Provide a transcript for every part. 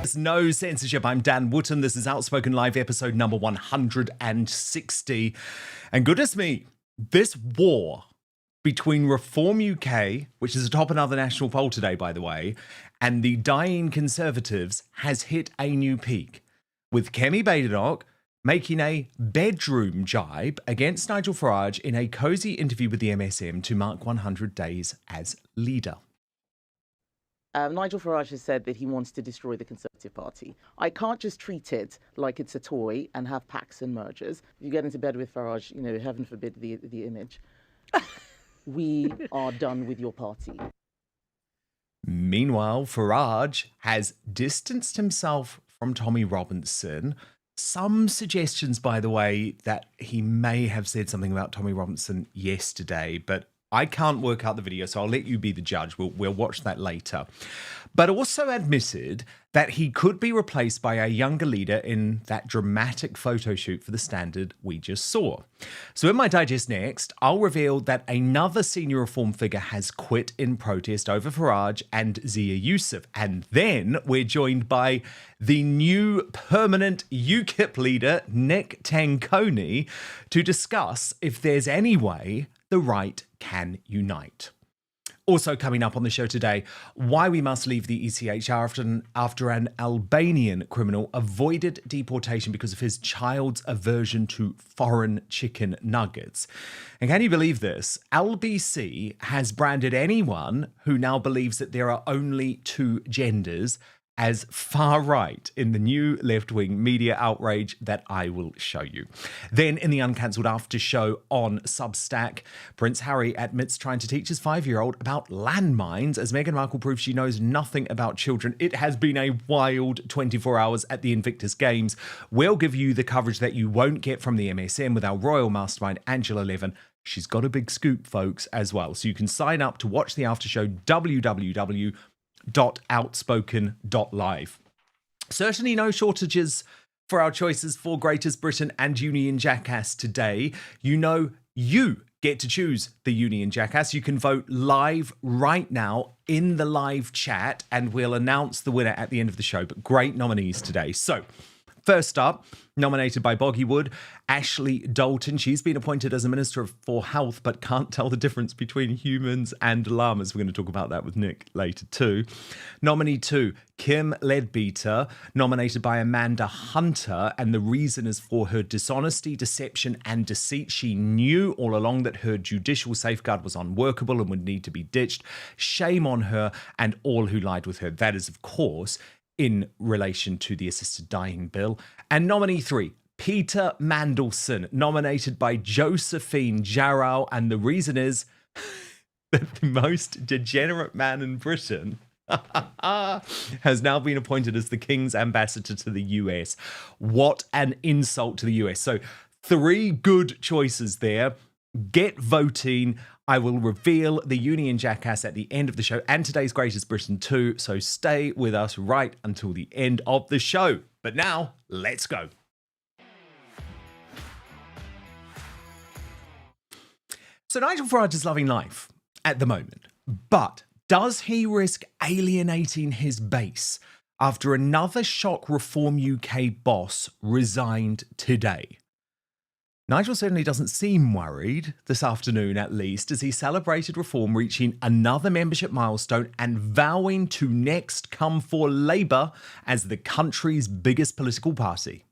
There's no censorship. I'm Dan Wootton. This is Outspoken Live episode number 160. And goodness me, this war between Reform UK, which is atop another national poll today, by the way, and the dying Conservatives has hit a new peak, with Kemi Badenoch making a bedroom jibe against Nigel Farage in a cosy interview with the MSM to mark 100 days as leader. Nigel Farage has said that he wants to destroy the Conservative Party. I can't just treat it like it's a toy and have pacts and mergers. If you get into bed with Farage, you know, heaven forbid the image. We are done with your party. Meanwhile, Farage has distanced himself from Tommy Robinson. Some suggestions, by the way, that he may have said something about Tommy Robinson yesterday, but I can't work out the video, so I'll let you be the judge. We'll watch that later. But also admitted that he could be replaced by a younger leader in that dramatic photo shoot for The Standard we just saw. So in my digest next, I'll reveal that another senior Reform figure has quit in protest over Farage and Zia Yusuf. And then we're joined by the new permanent UKIP leader, Nick Tenconi, to discuss if there's any way the right can unite. Also coming up on the show today, why we must leave the ECHR after an Albanian criminal avoided deportation because of his child's aversion to foreign chicken nuggets. And can you believe this? LBC has branded anyone who now believes that there are only two genders as far right in the new left-wing media outrage that I will show you. Then in the uncancelled after show on Substack, Prince Harry admits trying to teach his 5-year-old about landmines as Meghan Markle proves she knows nothing about children. It has been a wild 24 hours at the Invictus Games. We'll give you the coverage that you won't get from the MSM with our royal mastermind, Angela Levin. She's got a big scoop, folks, as well. So you can sign up to watch the after show, www.outspoken.live. Certainly no shortages for our choices for Greatest Britain and Union Jackass today. You know you get to choose the Union Jackass. You can vote live right now in the live chat and we'll announce the winner at the end of the show. But great nominees today. So first up, nominated by Boggywood, Ashley Dalton. She's been appointed as a Minister for Health, but can't tell the difference between humans and llamas. We're going to talk about that with Nick later too. Nominee 2, Kim Leadbeater, nominated by Amanda Hunter, and the reason is for her dishonesty, deception and deceit. She knew all along that her judicial safeguard was unworkable and would need to be ditched. Shame on her and all who lied with her. That is, of course, in relation to the assisted dying bill. And nominee 3, Peter Mandelson, nominated by Josephine Jarrow, and the reason is that the most degenerate man in Britain has now been appointed as the King's ambassador to the US. What an insult to the US. So 3 good choices there. Get voting. I will reveal the Union Jackass at the end of the show and today's Greatest Britain too, so stay with us right until the end of the show. But now, let's go. So Nigel Farage is loving life at the moment, but does he risk alienating his base after another shock Reform UK boss resigned today? Nigel certainly doesn't seem worried, this afternoon at least, as he celebrated Reform reaching another membership milestone and vowing to next come for Labour as the country's biggest political party.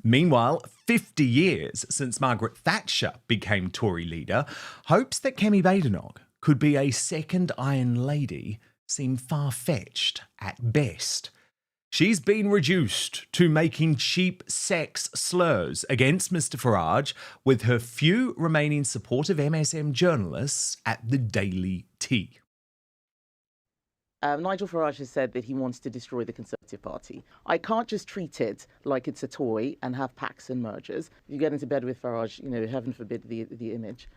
Meanwhile, 50 years since Margaret Thatcher became Tory leader, hopes that Kemi Badenoch could be a second Iron Lady seem far-fetched at best. She's been reduced to making cheap sex slurs against Mr. Farage with her few remaining supportive MSM journalists at the Daily Tea. Nigel Farage has said that he wants to destroy the Conservative Party. I can't just treat it like it's a toy and have pacts and mergers. If you get into bed with Farage, you know, heaven forbid the image.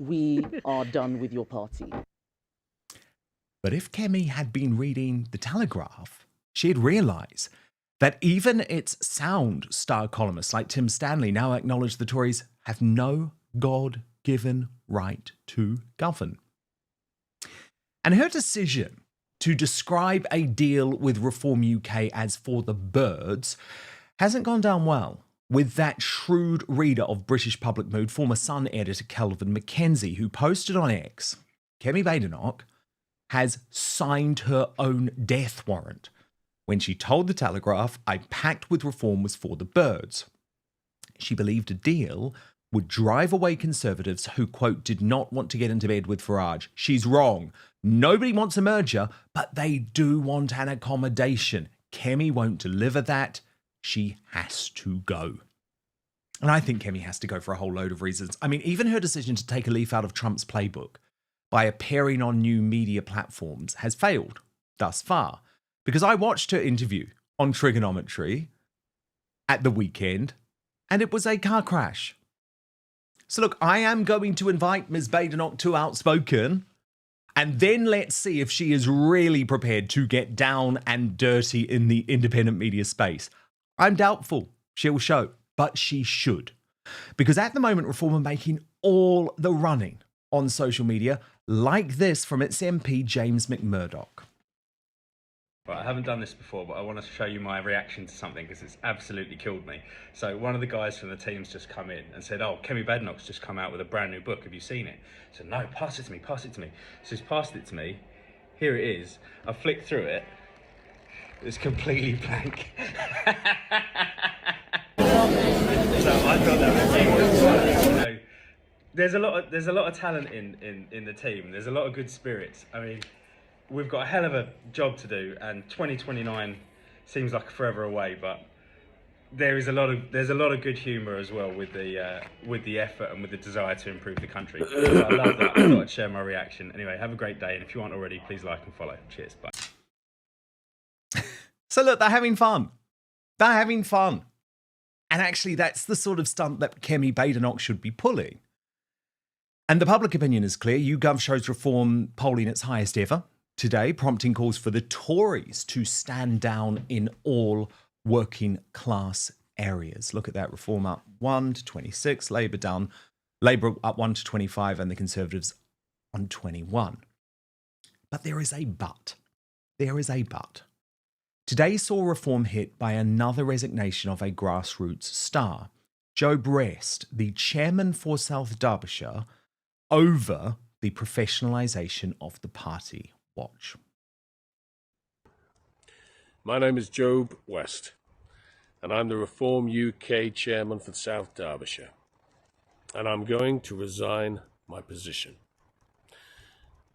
We are done with your party. But if Kemi had been reading The Telegraph, she'd realise that even its sound star columnists like Tim Stanley now acknowledge the Tories have no God-given right to govern. And her decision to describe a deal with Reform UK as for the birds hasn't gone down well with that shrewd reader of British Public Mood, former Sun editor Kelvin Mackenzie, who posted on X, Kemi Badenoch has signed her own death warrant when she told The Telegraph a pact with Reform was for the birds. She believed a deal would drive away Conservatives who, quote, did not want to get into bed with Farage. She's wrong. Nobody wants a merger, but they do want an accommodation. Kemi won't deliver that. She has to go. And I think Kemi has to go for a whole load of reasons. I mean, even her decision to take a leaf out of Trump's playbook by appearing on new media platforms has failed thus far. Because I watched her interview on trigonometry at the weekend, and it was a car crash. So look, I am going to invite Ms. Badenoch to Outspoken, and then let's see if she is really prepared to get down and dirty in the independent media space. I'm doubtful she'll show, but she should. Because at the moment, Reform are making all the running on social media, like this from its MP, James McMurdoch. Right, I haven't done this before, but I want to show you my reaction to something because it's absolutely killed me. So one of the guys from the team's just come in and said, oh, Kemi Badenoch's just come out with a brand new book. Have you seen it? I said, no, pass it to me, pass it to me. So he's passed it to me. Here it is. I flicked through it. It's completely blank. So I thought that was, you know, there's a lot of talent in the team. There's a lot of good spirits. I mean, we've got a hell of a job to do, and 2029 seems like forever away. But there's a lot of good humour as well with the effort and with the desire to improve the country. So I love that. I thought I'd share my reaction. Anyway, have a great day, and if you aren't already, please like and follow. Cheers. Bye. So look, they're having fun. They're having fun. And actually, that's the sort of stunt that Kemi Badenoch should be pulling. And the public opinion is clear. YouGov shows Reform polling its highest ever today, prompting calls for the Tories to stand down in all working class areas. Look at that. Reform up 1 to 26, Labour down, Labour up 1 to 25, and the Conservatives on 21. But there is a but. There is a but. Today saw Reform hit by another resignation of a grassroots star, Joe Brest, the chairman for South Derbyshire, over the professionalisation of the party. Watch. My name is Job West, and I'm the Reform UK chairman for South Derbyshire, and I'm going to resign my position.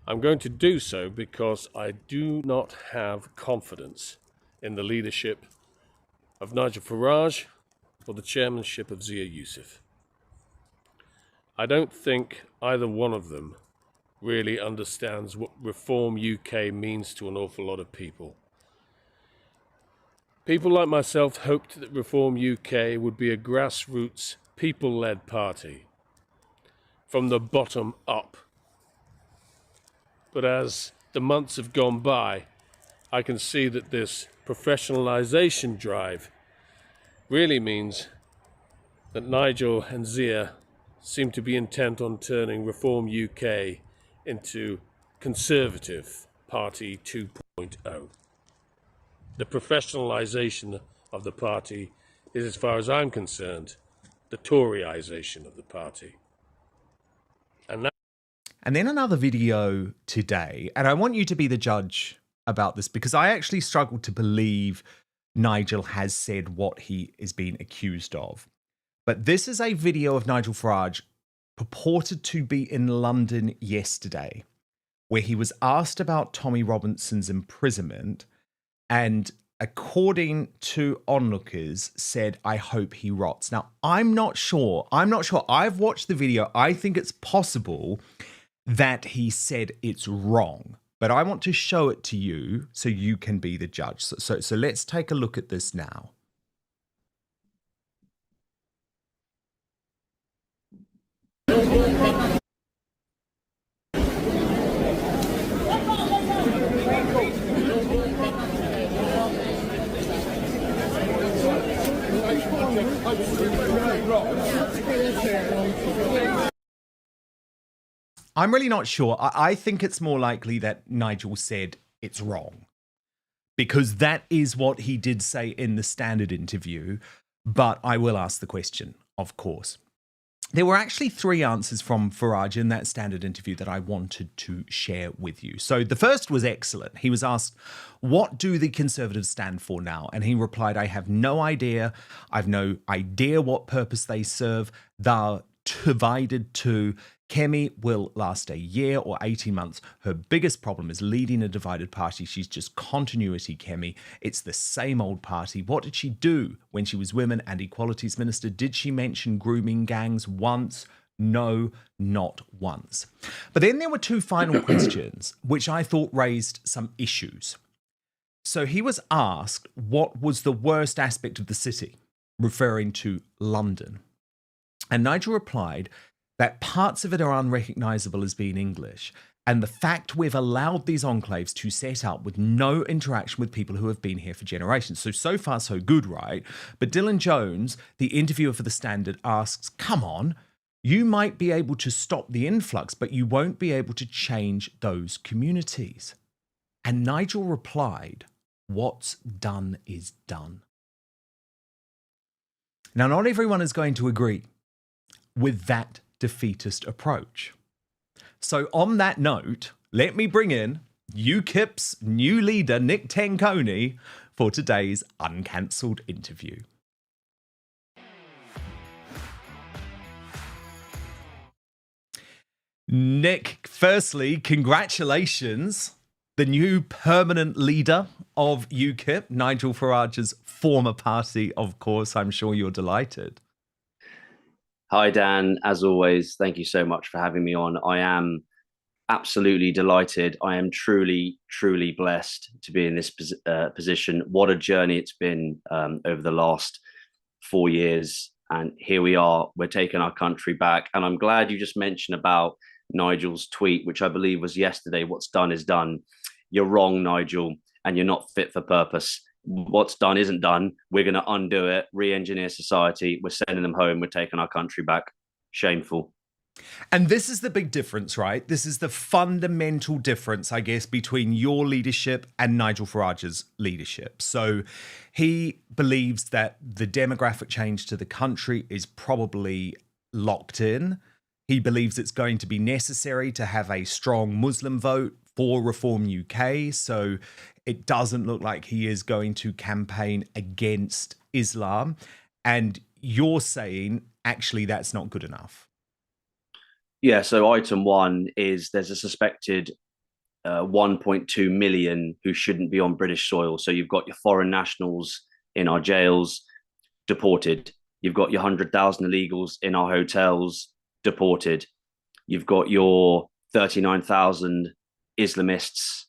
I'm going to do so because I do not have confidence in the leadership of Nigel Farage or the chairmanship of Zia Yusuf. I don't think either one of them really understands what Reform UK means to an awful lot of people. People like myself hoped that Reform UK would be a grassroots, people-led party, from the bottom up. But as the months have gone by, I can see that this professionalisation drive really means that Nigel and Zia seem to be intent on turning Reform UK into Conservative Party 2.0. The professionalisation of the party is, as far as I'm concerned, the Toryisation of the party. And then another video today, and I want you to be the judge about this because I actually struggle to believe Nigel has said what he is being accused of. But this is a video of Nigel Farage purported to be in London yesterday, where he was asked about Tommy Robinson's imprisonment, and according to onlookers, said, "I hope he rots." Now, I'm not sure. I've watched the video. I think it's possible that he said it's wrong, but I want to show it to you so you can be the judge. So let's take a look at this now. I'm really not sure. I think it's more likely that Nigel said it's wrong, because that is what he did say in the Standard interview. But I will ask the question, of course. There were actually 3 answers from Farage in that Standard interview that I wanted to share with you. So the first was excellent. He was asked, what do the Conservatives stand for now? And he replied, I have no idea. I've no idea what purpose they serve. They're divided too. Kemi will last a year or 18 months. Her biggest problem is leading a divided party. She's just continuity, Kemi. It's the same old party. What did she do when she was Women and Equalities Minister? Did she mention grooming gangs once? No, not once. But then there were 2 final questions, which I thought raised some issues. So he was asked what was the worst aspect of the city, referring to London. And Nigel replied that parts of it are unrecognisable as being English, and the fact we've allowed these enclaves to set up with no interaction with people who have been here for generations. So far, so good, right? But Dylan Jones, the interviewer for The Standard, asks, come on, you might be able to stop the influx, but you won't be able to change those communities. And Nigel replied, what's done is done. Now, not everyone is going to agree with that defeatist approach. So on that note, let me bring in UKIP's new leader, Nick Tenconi, for today's uncancelled interview. Nick, firstly, congratulations. The new permanent leader of UKIP, Nigel Farage's former party, of course. I'm sure you're delighted. Hi, Dan. As always, thank you so much for having me on. I am absolutely delighted. I am truly, truly blessed to be in this position. What a journey it's been over the last 4 years. And here we are. We're taking our country back. And I'm glad you just mentioned about Nigel's tweet, which I believe was yesterday. What's done is done. You're wrong, Nigel, and you're not fit for purpose. What's done isn't done. We're going to undo it, re-engineer society. We're sending them home. We're taking our country back. Shameful. And this is the big difference, right? This is the fundamental difference, I guess, between your leadership and Nigel Farage's leadership. So he believes that the demographic change to the country is probably locked in. He believes it's going to be necessary to have a strong Muslim vote for Reform UK. So it doesn't look like he is going to campaign against Islam. And you're saying, actually, that's not good enough. Yeah, so item 1 is there's a suspected 1.2 million who shouldn't be on British soil. So you've got your foreign nationals in our jails, deported. You've got your 100,000 illegals in our hotels, deported. You've got your 39,000 Islamists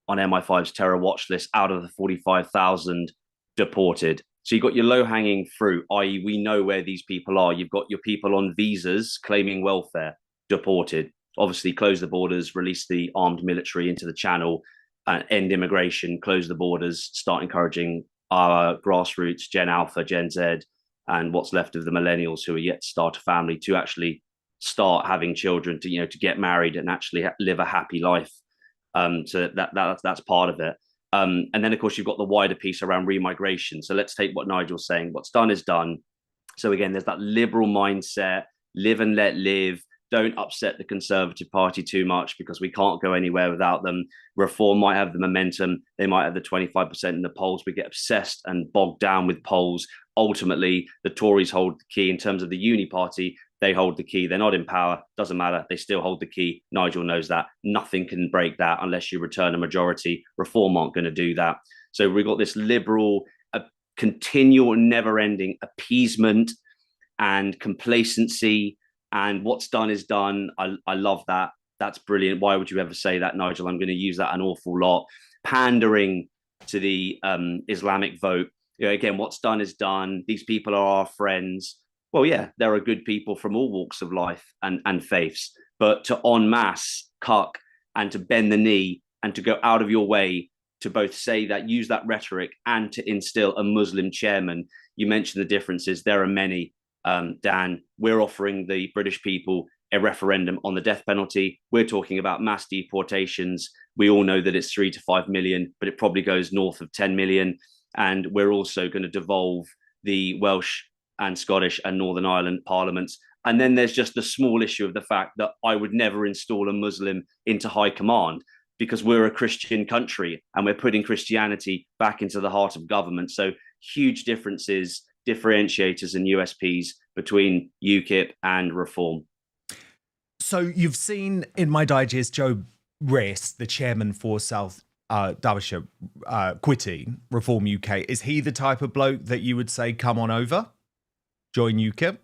on MI5's terror watch list out of the 45,000 deported. So you've got your low-hanging fruit, i.e. we know where these people are. You've got your people on visas claiming welfare, deported. Obviously, close the borders, release the armed military into the channel, end immigration, close the borders, start encouraging our grassroots, Gen Alpha, Gen Z, and what's left of the millennials who are yet to start a family to actually start having children, to get married and actually live a happy life. So that's part of it. And then, of course, you've got the wider piece around remigration. So let's take what Nigel's saying. What's done is done. So again, there's that liberal mindset, live and let live. Don't upset the Conservative Party too much because we can't go anywhere without them. Reform might have the momentum. They might have the 25% in the polls. We get obsessed and bogged down with polls. Ultimately, the Tories hold the key in terms of the uni party. They hold the key. They're not in power. Doesn't matter. They still hold the key. Nigel knows that. Nothing can break that unless you return a majority. Reform aren't going to do that. So we've got this liberal, continual, never-ending appeasement and complacency. And what's done is done. I love that. That's brilliant. Why would you ever say that, Nigel? I'm going to use that an awful lot. Pandering to the Islamic vote. Again, what's done is done. These people are our friends. Well, yeah, there are good people from all walks of life and faiths. But to en masse cuck and to bend the knee and to go out of your way to both say that, use that rhetoric, and to instill a Muslim chairman, you mentioned the differences. There are many. Dan, we're offering the British people a referendum on the death penalty. We're talking about mass deportations. We all know that it's 3 to 5 million, but it probably goes north of 10 million. And we're also going to devolve the Welsh and Scottish and Northern Ireland parliaments. And then there's just the small issue of the fact that I would never install a Muslim into high command, because we're a Christian country and we're putting Christianity back into the heart of government. So huge differences, differentiators and USPs between UKIP and Reform. So you've seen in my digest Joe Rest, the chairman for South Derbyshire, quitting Reform UK. Is he the type of bloke that you would say, come on over, join UKIP?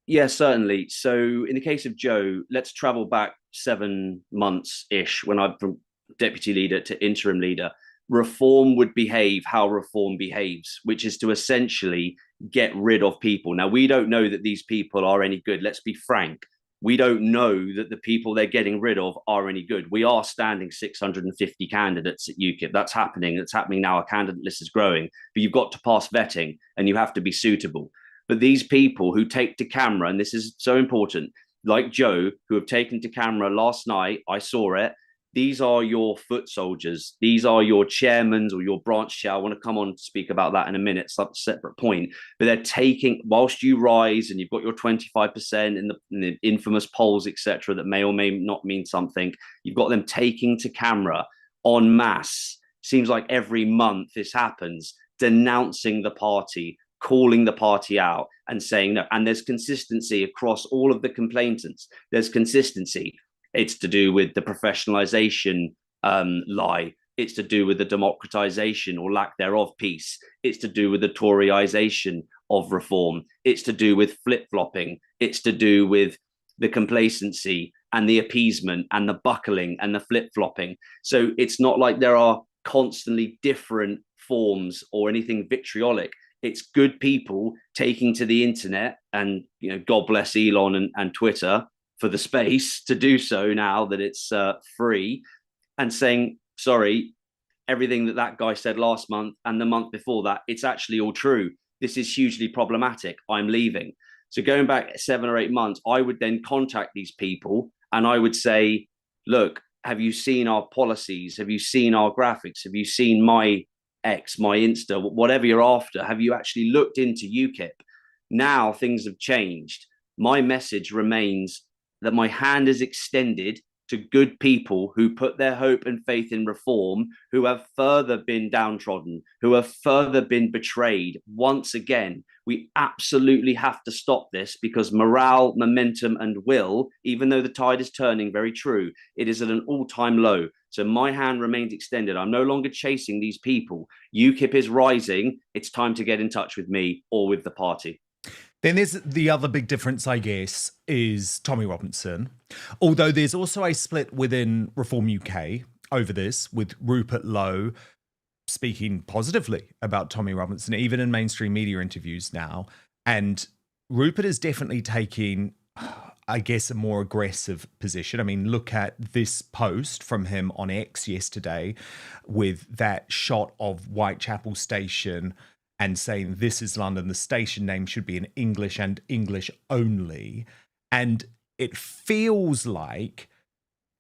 Yeah, certainly. So in the case of Joe, let's travel back 7 months-ish when I'm from deputy leader to interim leader. Reform would behave how Reform behaves, which is to essentially get rid of people. Now, we don't know that these people are any good. Let's be frank. We don't know that the people they're getting rid of are any good. We are standing 650 candidates at UKIP. That's happening. It's happening now. Our candidate list is growing. But you've got to pass vetting and you have to be suitable. But these people who take to camera, and this is so important, like Joe, who have taken to camera last night, I saw it. These are your foot soldiers. These are your chairmen or your branch chair. I want to come on to speak about that in a minute. It's a separate point. But they're taking, whilst you rise and you've got your 25% in the infamous polls, etc., that may or may not mean something, you've got them taking to camera en masse. Seems like every month this happens, denouncing the party, calling the party out and saying no. And there's consistency across all of the complainants. There's consistency. It's to do with the professionalization lie. It's to do with the democratization or lack thereof piece. It's to do with the Toryization of Reform. It's to do with flip-flopping. It's to do with the complacency and the appeasement and the buckling and the flip-flopping. So it's not like there are constantly different forms or anything vitriolic. It's good people taking to the internet, and God bless Elon and Twitter for the space to do so now that it's free, and saying, sorry, everything that guy said last month and the month before that, it's actually all true. This is hugely problematic. I'm leaving. So going back 7 or 8 months, I would then contact these people and I would say, look, have you seen our policies? Have you seen our graphics? Have you seen my X, my Insta, whatever you're after? Have you actually looked into UKIP? Now things have changed. My message remains that my hand is extended to good people who put their hope and faith in Reform, who have further been downtrodden, who have further been betrayed. Once again, we absolutely have to stop this, because morale, momentum, and will, even though the tide is turning, very true, it is at an all-time low. So my hand remains extended. I'm no longer chasing these people. UKIP is rising. It's time to get in touch with me or with the party. Then there's the other big difference, I guess, is Tommy Robinson. Although there's also a split within Reform UK over this, with Rupert Lowe speaking positively about Tommy Robinson, even in mainstream media interviews now. And Rupert is definitely taking, I guess, a more aggressive position. I mean, look at this post from him on X yesterday with that shot of Whitechapel Station and saying, this is London, the station name should be in English and English only. And it feels like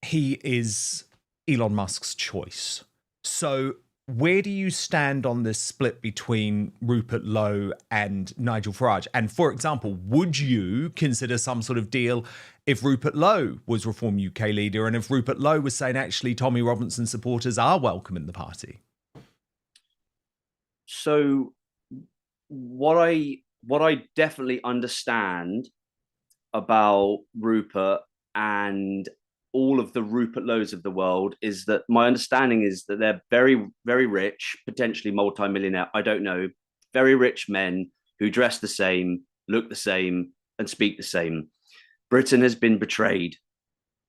he is Elon Musk's choice. So where do you stand on this split between Rupert Lowe and Nigel Farage? And for example, would you consider some sort of deal if Rupert Lowe was Reform UK leader, and if Rupert Lowe was saying, actually, Tommy Robinson supporters are welcome in the party? So what I definitely understand about Rupert and all of the Rupert Lowes of the world is that my understanding is that they're very, very rich, potentially multimillionaire, I don't know, very rich men who dress the same, look the same, and speak the same. Britain has been betrayed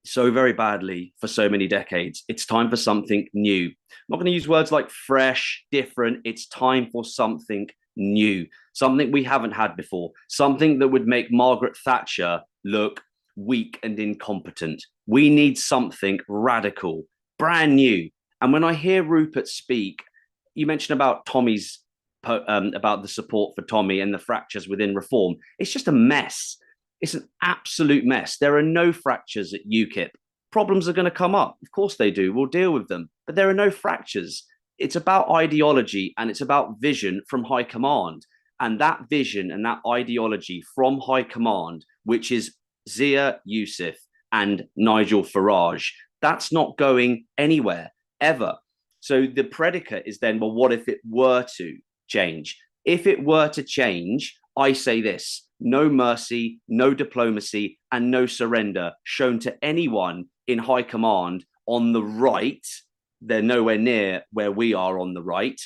so very badly for so many decades. It's time for something new. I'm not going to use words like fresh, different. It's time for something new, something we haven't had before, something that would make Margaret Thatcher look weak and incompetent. We need something radical, brand new. And when I hear Rupert speak, you mentioned about Tommy's, about the support for Tommy and the fractures within Reform. It's just a mess. It's an absolute mess. There are no fractures at UKIP. Problems are going to come up. Of course they do. We'll deal with them. But there are no fractures. It's about ideology and it's about vision from high command. And that vision and that ideology from high command, which is Zia Yusuf and Nigel Farage, that's not going anywhere ever. So the predicate is then, well, what if it were to change? If it were to change, I say this: no mercy, no diplomacy, and no surrender shown to anyone in high command on the right. They're nowhere near where we are on the right.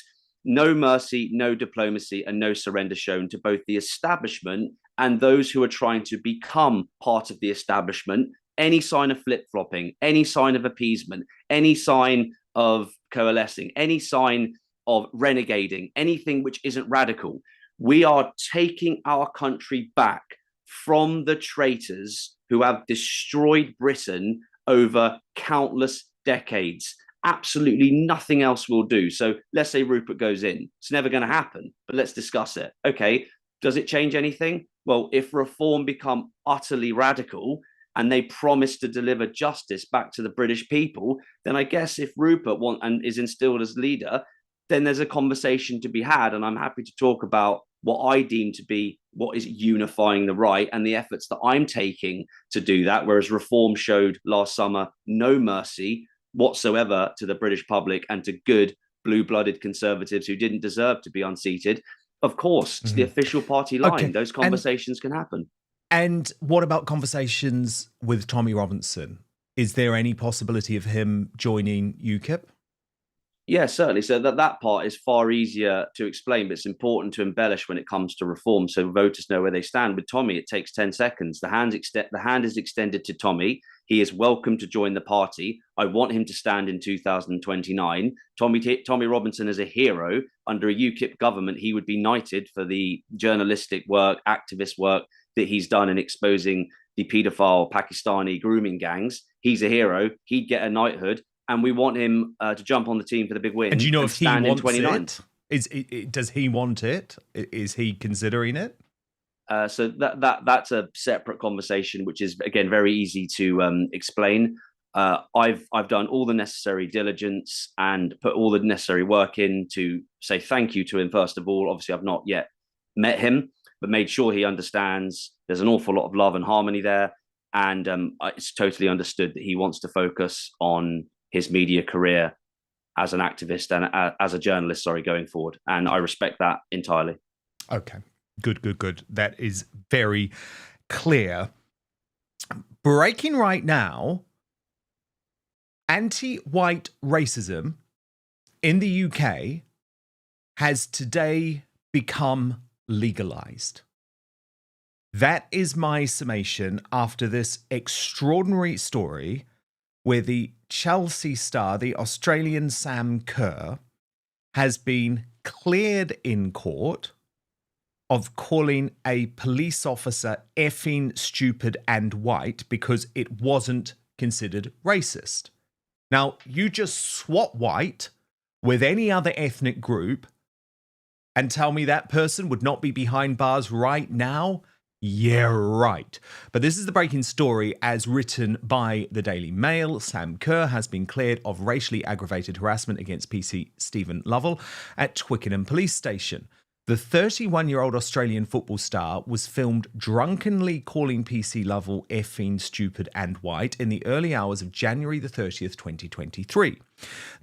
No mercy, no diplomacy, and no surrender shown to both the establishment and those who are trying to become part of the establishment. Any sign of flip-flopping, any sign of appeasement, any sign of coalescing, any sign of renegading, anything which isn't radical. We are taking our country back from the traitors who have destroyed Britain over countless decades. Absolutely nothing else will do. So let's say Rupert goes in. It's never going to happen, but let's discuss it. Okay, does it change anything? Well, if reform become utterly radical and they promise to deliver justice back to the British people, then I guess if Rupert is instilled as leader, then there's a conversation to be had. And I'm happy to talk about what I deem to be what is unifying the right and the efforts that I'm taking to do that. Whereas reform showed last summer no mercy whatsoever to the British public and to good blue-blooded Conservatives who didn't deserve to be unseated. Of course, it's the official party line. Okay. Those conversations can happen. And what about conversations with Tommy Robinson? Is there any possibility of him joining UKIP? Yeah, certainly. So that part is far easier to explain, but it's important to embellish when it comes to reform so voters know where they stand. With Tommy, it takes 10 seconds. The hand is extended to Tommy. He is welcome to join the party. I want him to stand in 2029. Tommy Robinson is a hero. Under a UKIP government, he would be knighted for the journalistic work, activist work that he's done in exposing the paedophile Pakistani grooming gangs. He's a hero. He'd get a knighthood. And we want him to jump on the team for the big win. And do you know if he wants it? Does he want it? Is he considering it? So that's a separate conversation, which is again very easy to explain. I've done all the necessary diligence and put all the necessary work in to say thank you to him first of all. Obviously, I've not yet met him, but made sure he understands there's an awful lot of love and harmony there, and it's totally understood that he wants to focus on his media career as an activist and as a journalist, going forward. And I respect that entirely. Okay, good. That is very clear. Breaking right now, anti-white racism in the UK has today become legalized. That is my summation after this extraordinary story where the Chelsea star, the Australian Sam Kerr, has been cleared in court of calling a police officer effing stupid and white because it wasn't considered racist. Now, you just swap white with any other ethnic group and tell me that person would not be behind bars right now? Yeah, right. But this is the breaking story as written by the Daily Mail. Sam Kerr has been cleared of racially aggravated harassment against PC Stephen Lovell at Twickenham Police Station. The 31-year-old Australian football star was filmed drunkenly calling PC Lovell effing stupid and white in the early hours of January the 30th, 2023.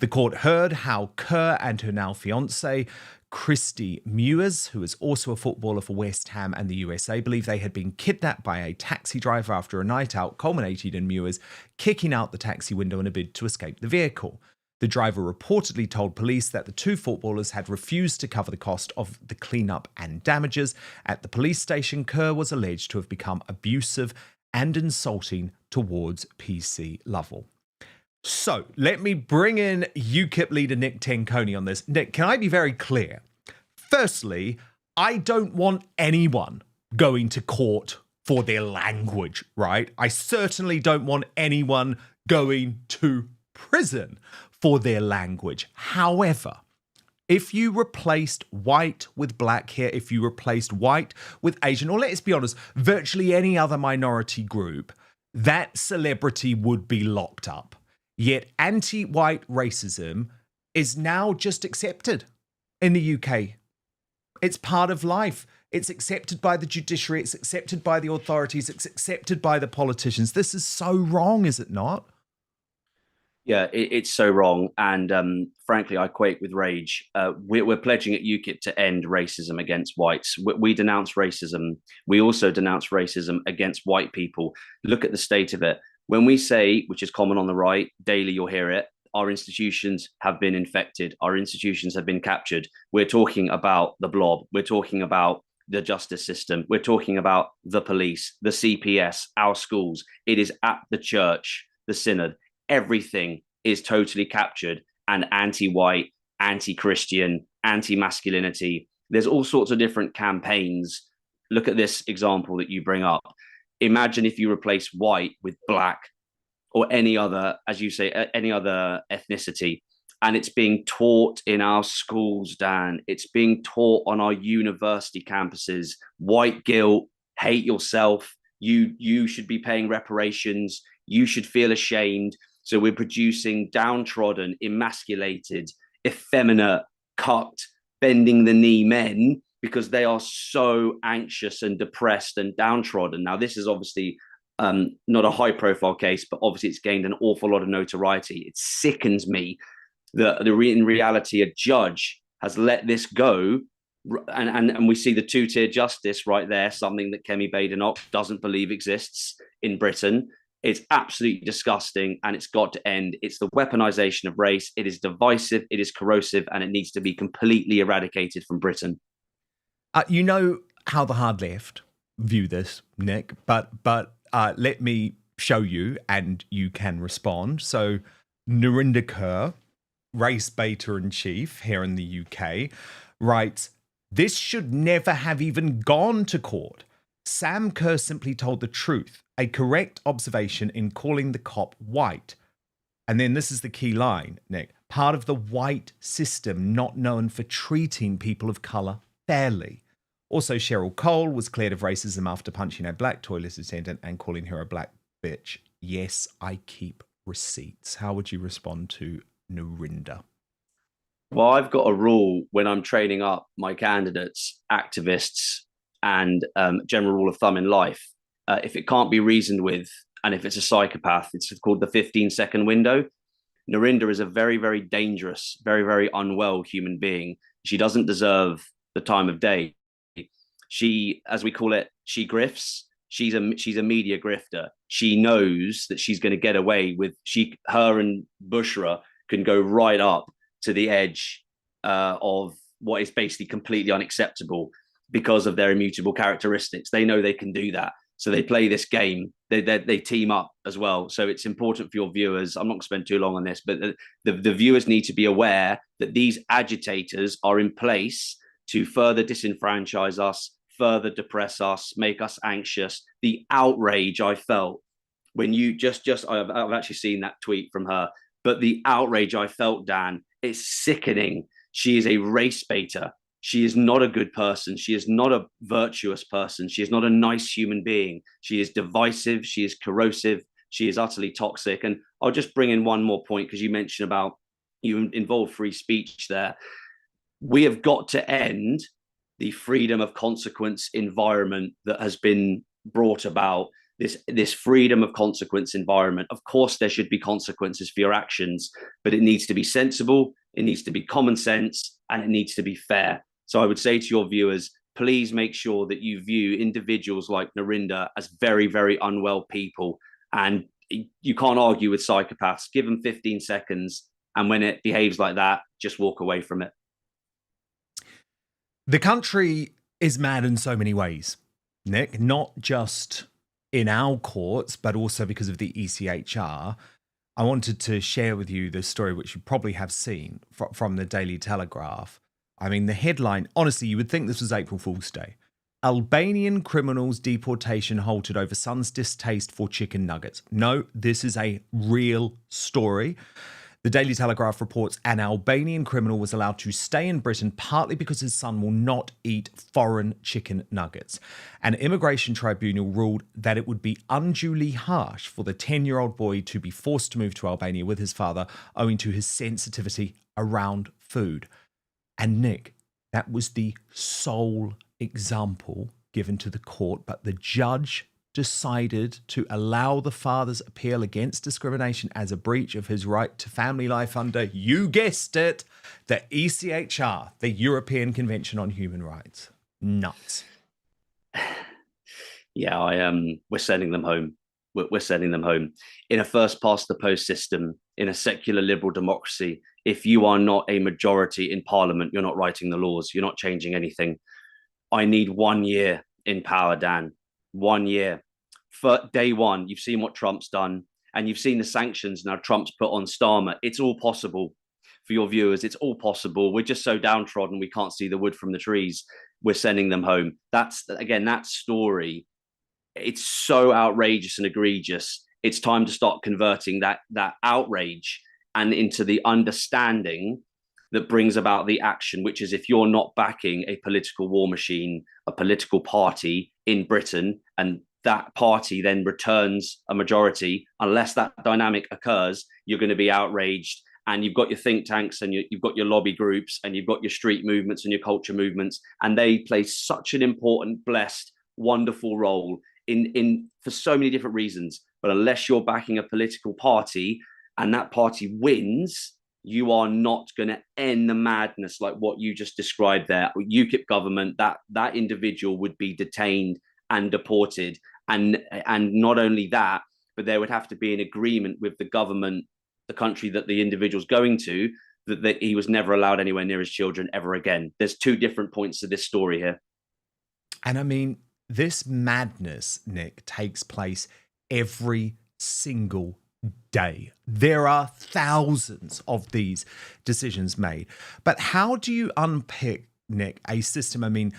The court heard how Kerr and her now fiancé, Christy Mewers, who is also a footballer for West Ham and the USA, believe they had been kidnapped by a taxi driver after a night out culminated in Mewers kicking out the taxi window in a bid to escape the vehicle. The driver reportedly told police that the two footballers had refused to cover the cost of the cleanup and damages. At the police station, Kerr was alleged to have become abusive and insulting towards PC Lovell. So let me bring in UKIP leader Nick Tenconi on this. Nick, can I be very clear? Firstly, I don't want anyone going to court for their language, right? I certainly don't want anyone going to prison for their language. However, If you replaced white with black hair, if you replaced white with Asian, or let's be honest, virtually any other minority group, that celebrity would be locked up. Yet anti-white racism is now just accepted in the UK. It's part of life. It's accepted by the judiciary. It's accepted by the authorities. It's accepted by the politicians. This is so wrong, is it not? Yeah, it's so wrong. And frankly, I quake with rage. We're pledging at UKIP to end racism against whites. We denounce racism. We also denounce racism against white people. Look at the state of it. When we say, which is common on the right, daily you'll hear it, our institutions have been infected. Our institutions have been captured. We're talking about the blob. We're talking about the justice system. We're talking about the police, the CPS, our schools. It is at the church, the synod. Everything is totally captured and anti-white, anti-Christian, anti-masculinity. There's all sorts of different campaigns. Look at this example that you bring up. Imagine if you replace white with black or any other, as you say, any other ethnicity. And it's being taught in our schools, Dan. It's being taught on our university campuses. White guilt, hate yourself. You should be paying reparations. You should feel ashamed. So we're producing downtrodden, emasculated, effeminate, cucked, bending the knee men because they are so anxious and depressed and downtrodden. Now, this is obviously not a high profile case, but obviously it's gained an awful lot of notoriety. It sickens me that in reality, a judge has let this go. And we see the two-tier justice right there, something that Kemi Badenoch doesn't believe exists in Britain. It's absolutely disgusting and it's got to end. It's the weaponization of race. It is divisive, it is corrosive, and it needs to be completely eradicated from Britain. You know how the hard left view this, Nick, but let me show you and you can respond. So Narinder Kerr, race baiter in chief here in the UK, writes, "This should never have even gone to court. Sam Kerr simply told the truth, a correct observation in calling the cop white." And then this is the key line, Nick. "Part of the white system not known for treating people of colour fairly." Also, Cheryl Cole was cleared of racism after punching a black toilet attendant and calling her a black bitch. Yes, I keep receipts. How would you respond to Narinder? Well, I've got a rule when I'm training up my candidates, activists, and general rule of thumb in life. If it can't be reasoned with, and if it's a psychopath, it's called the 15-second window. Narinder is a very, very dangerous, very, very unwell human being. She doesn't deserve the time of day. She, as we call it, she grifts. She's a media grifter. She knows that she's going to get away with, her and Bushra can go right up to the edge of what is basically completely unacceptable because of their immutable characteristics. They know they can do that. So they play this game. They team up as well. So it's important for your viewers. I'm not going to spend too long on this, but the viewers need to be aware that these agitators are in place to further disenfranchise us, further depress us, make us anxious. The outrage I felt when you I've actually seen that tweet from her, but the outrage I felt, Dan, it's sickening. She is a race baiter. She is not a good person. She is not a virtuous person. She is not a nice human being. She is divisive. She is corrosive. She is utterly toxic. And I'll just bring in one more point because you mentioned about, you involved free speech there. We have got to end the freedom of consequence environment that has been brought about. This freedom of consequence environment. Of course, there should be consequences for your actions, but it needs to be sensible, it needs to be common sense, and it needs to be fair. So I would say to your viewers, please make sure that you view individuals like Narinder as very, very unwell people. And you can't argue with psychopaths. Give them 15 seconds. And when it behaves like that, just walk away from it. The country is mad in so many ways, Nick, not just in our courts, but also because of the ECHR. I wanted to share with you the story, which you probably have seen from the Daily Telegraph. I mean, the headline, honestly, you would think this was April Fool's Day. Albanian criminals' deportation halted over son's distaste for chicken nuggets. No, this is a real story. The Daily Telegraph reports an Albanian criminal was allowed to stay in Britain partly because his son will not eat foreign chicken nuggets. An immigration tribunal ruled that it would be unduly harsh for the 10-year-old boy to be forced to move to Albania with his father owing to his sensitivity around food. And Nick, that was the sole example given to the court, but the judge decided to allow the father's appeal against discrimination as a breach of his right to family life under, you guessed it, the ECHR, the European Convention on Human Rights. Nuts. Yeah, we're sending them home. We're sending them home. In a first past the post system, in a secular liberal democracy, if you are not a majority in parliament, you're not writing the laws, you're not changing anything. I need 1 year in power, Dan. 1 year. For day one, you've seen what Trump's done, and you've seen the sanctions now Trump's put on Starmer. It's all possible for your viewers. It's all possible. We're just so downtrodden, we can't see the wood from the trees. We're sending them home. That's, again, that story, it's so outrageous and egregious. It's time to start converting that outrage and into the understanding that brings about the action, which is if you're not backing a political war machine, a political party in Britain, and that party then returns a majority, unless that dynamic occurs, you're going to be outraged. And you've got your think tanks and you've got your lobby groups and you've got your street movements and your culture movements. And they play such an important, blessed, wonderful role in for so many different reasons. But unless you're backing a political party and that party wins, you are not going to end the madness like what you just described there. UKIP government, that individual would be detained and deported. And not only that, but there would have to be an agreement with the government, the country that the individual's going to, that he was never allowed anywhere near his children ever again. There's two different points to this story here. And I mean, this madness, Nick, takes place every single day. There are thousands of these decisions made. But how do you unpick, Nick, a system? I mean,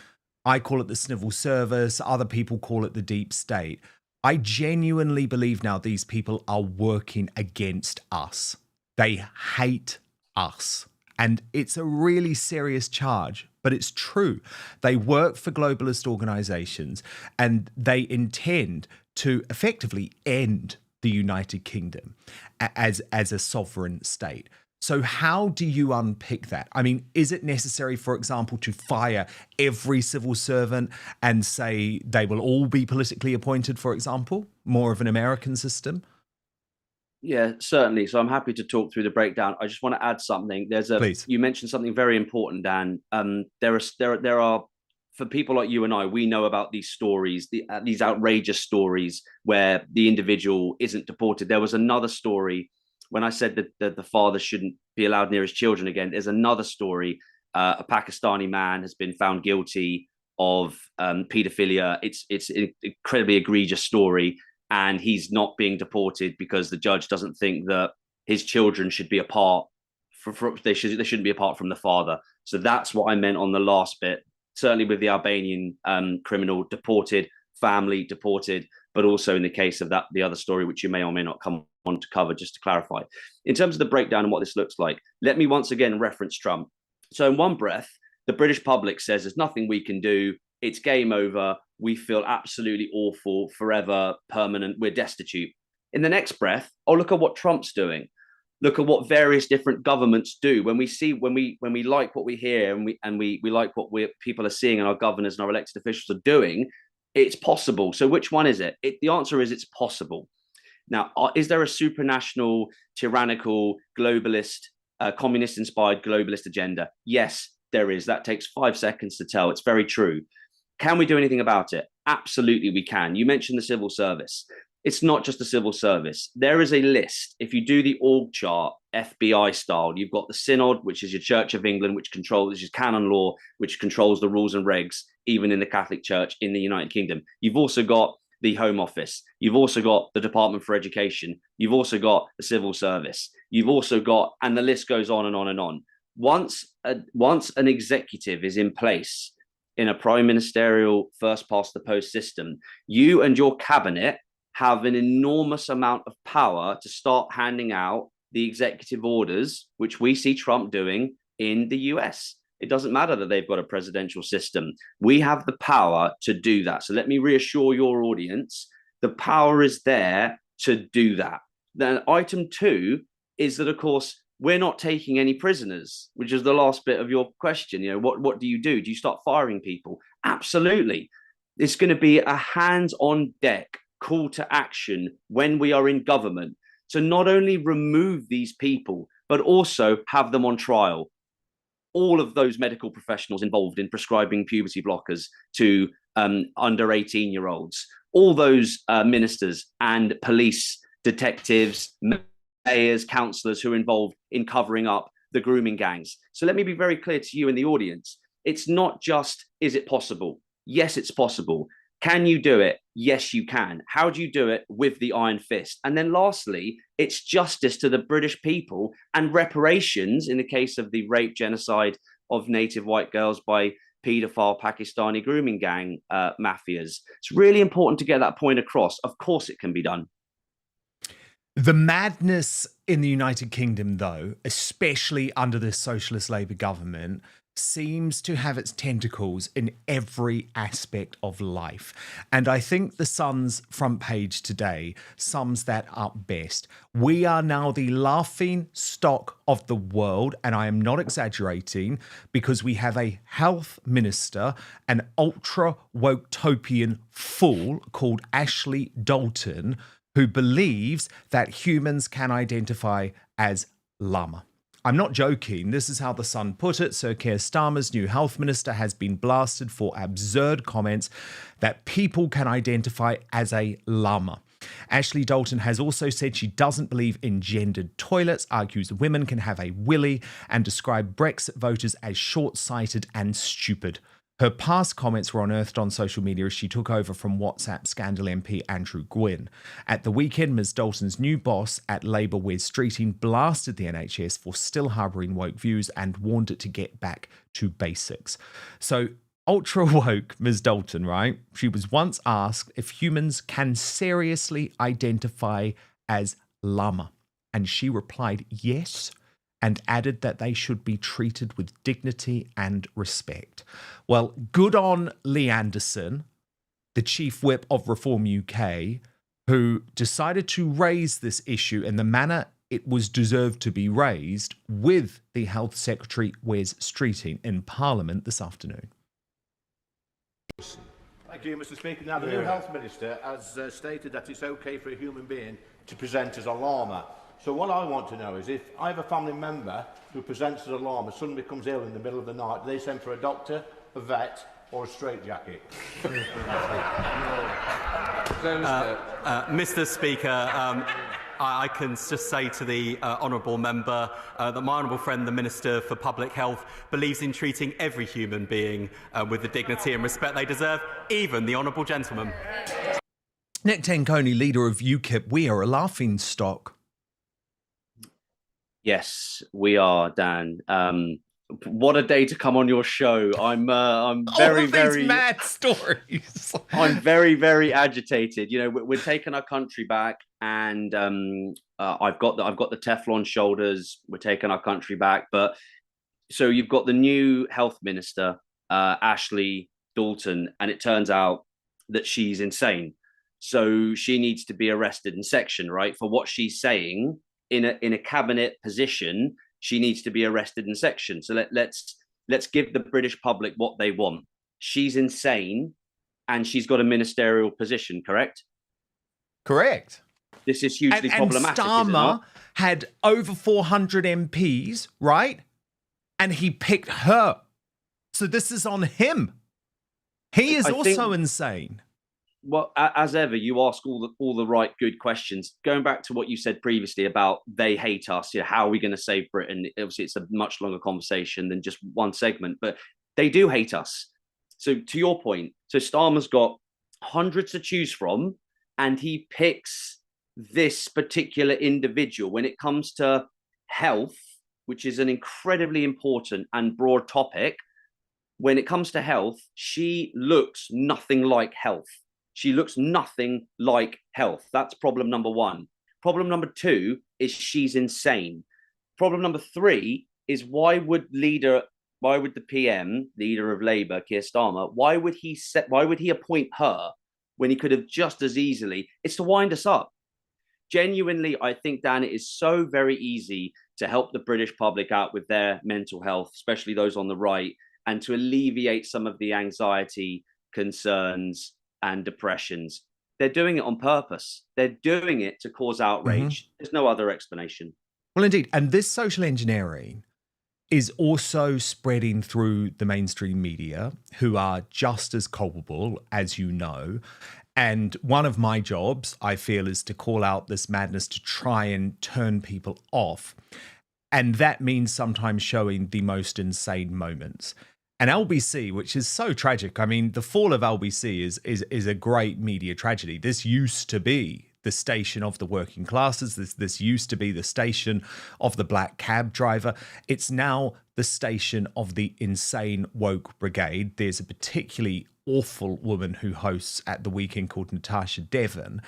I call it the civil service. Other people call it the deep state. I genuinely believe now these people are working against us. They hate us. And it's a really serious charge, but it's true. They work for globalist organizations and they intend to effectively end the United Kingdom as a sovereign state. So how do you unpick that? I mean, is it necessary, for example, to fire every civil servant and say they will all be politically appointed, for example, more of an American system? Yeah, certainly. So I'm happy to talk through the breakdown. I just want to add something. Please. You mentioned something very important, Dan. There are for people like you and I, we know about these stories, these outrageous stories where the individual isn't deported. There was another story when I said that the father shouldn't be allowed near his children again. There's another story. A Pakistani man has been found guilty of paedophilia. It's an incredibly egregious story. And he's not being deported because the judge doesn't think that his children should be apart. They shouldn't be apart from the father. So that's what I meant on the last bit. Certainly with the Albanian criminal deported, family deported, but also in the case of the other story, which you may or may not come on to cover, just to clarify. In terms of the breakdown and what this looks like, let me once again reference Trump. So in one breath, the British public says there's nothing we can do. It's game over. We feel absolutely awful, forever, permanent. We're destitute. In the next breath, oh, look at what Trump's doing. Look at what various different governments do. When we like what we hear and we like what people are seeing and our governors and our elected officials are doing, it's possible. So which one is it? The answer is it's possible. Now, is there a supranational, tyrannical, globalist, communist-inspired globalist agenda? Yes, there is. That takes 5 seconds to tell. It's very true. Can we do anything about it? Absolutely, we can. You mentioned the civil service. It's not just the civil service. There is a list. If you do the org chart, FBI style, you've got the Synod, which is your Church of England, which is canon law, which controls the rules and regs, even in the Catholic Church in the United Kingdom. You've also got the Home Office. You've also got the Department for Education. You've also got the Civil Service. You've also got, and the list goes on and on and on. Once an executive is in place in a prime ministerial first past the post system, you and your cabinet have an enormous amount of power to start handing out the executive orders, which we see Trump doing in the US. It doesn't matter that they've got a presidential system. We have the power to do that. So let me reassure your audience, the power is there to do that. Then item 2 is that, of course, we're not taking any prisoners, which is the last bit of your question. You know, what do you do? Do you start firing people? Absolutely. It's going to be a hands-on deck call to action when we are in government to not only remove these people, but also have them on trial. All of those medical professionals involved in prescribing puberty blockers to under 18-year-olds, all those ministers and police, detectives, mayors, councillors who are involved in covering up the grooming gangs. So let me be very clear to you in the audience. It's not just, is it possible? Yes, it's possible. Can you do it? Yes, you can. How do you do it? With the iron fist. And then lastly, it's justice to the British people and reparations in the case of the rape genocide of native white girls by paedophile Pakistani grooming gang mafias. It's really important to get that point across. Of course it can be done. The madness in the United Kingdom, though, especially under this socialist Labour government, seems to have its tentacles in every aspect of life. And I think the Sun's front page today sums that up best. We are now the laughing stock of the world, and I am not exaggerating, because we have a health minister, an ultra woke-topian fool called Ashley Dalton, who believes that humans can identify as llama. I'm not joking. This is how the Sun put it. Sir Keir Starmer's new health minister has been blasted for absurd comments that people can identify as a llama. Ashley Dalton has also said she doesn't believe in gendered toilets, argues women can have a willy, and described Brexit voters as short-sighted and stupid. Her past comments were unearthed on social media as she took over from WhatsApp scandal MP Andrew Gwynn. At the weekend, Ms Dalton's new boss at Labour Wes Streeting blasted the NHS for still harbouring woke views and warned it to get back to basics. So, ultra woke Ms Dalton, right? She was once asked if humans can seriously identify as llama. And she replied yes, and added that they should be treated with dignity and respect. Well, good on Lee Anderson, the chief whip of Reform UK, who decided to raise this issue in the manner it was deserved to be raised with the Health Secretary Wes Streeting in Parliament this afternoon. Thank you, Mr Speaker. Now, the new Health Minister has stated that it's okay for a human being to present as a llama. So what I want to know is, if I have a family member who presents as a llama, suddenly becomes ill in the middle of the night, do they send for a doctor, a vet, or a straitjacket? Mr Speaker, I can just say to the honourable member that my honourable friend, the Minister for Public Health, believes in treating every human being with the dignity and respect they deserve, even the honourable gentleman. Nick Tenconi, leader of UKIP, we are a laughing stock. Yes, we are, Dan. What a day to come on your show. I'm very, very mad stories. I'm very, very agitated. You know, we're taking our country back, and I've got the Teflon shoulders. We're taking our country back. But so you've got the new health minister, Ashley Dalton, and it turns out that she's insane. So she needs to be arrested and sectioned, right, for what she's saying. In a cabinet position, she needs to be arrested and sectioned. So let's give the British public what they want. She's insane, and she's got a ministerial position. Correct. Correct. This is hugely problematic. And Starmer had over 400 MPs, right? And he picked her. So this is on him. He is also insane. Well, as ever, you ask all the right, good questions. Going back to what you said previously about they hate us, you know, how are we going to save Britain? Obviously, it's a much longer conversation than just one segment, but they do hate us. So to your point, so Starmer's got hundreds to choose from, and he picks this particular individual. When it comes to health, which is an incredibly important and broad topic, when it comes to health, she looks nothing like health. She looks nothing like health. That's problem number one. Problem number 2 is she's insane. Problem number 3 is why would the PM, leader of Labour, Keir Starmer, why would he appoint her when he could have just as easily? It's to wind us up. Genuinely, I think, Dan, it is so very easy to help the British public out with their mental health, especially those on the right, and to alleviate some of the anxiety, concerns, and depressions. They're doing it on purpose. They're doing it to cause outrage. There's no other explanation. Well, indeed. And this social engineering is also spreading through the mainstream media, who are just as culpable, as you know. And one of my jobs, I feel, is to call out this madness to try and turn people off. And that means sometimes showing the most insane moments. And LBC, which is so tragic. I mean, the fall of LBC is a great media tragedy. This used to be the station of the working classes. This used to be the station of the black cab driver. It's now the station of the insane woke brigade. There's a particularly awful woman who hosts at the weekend called Natasha Devon.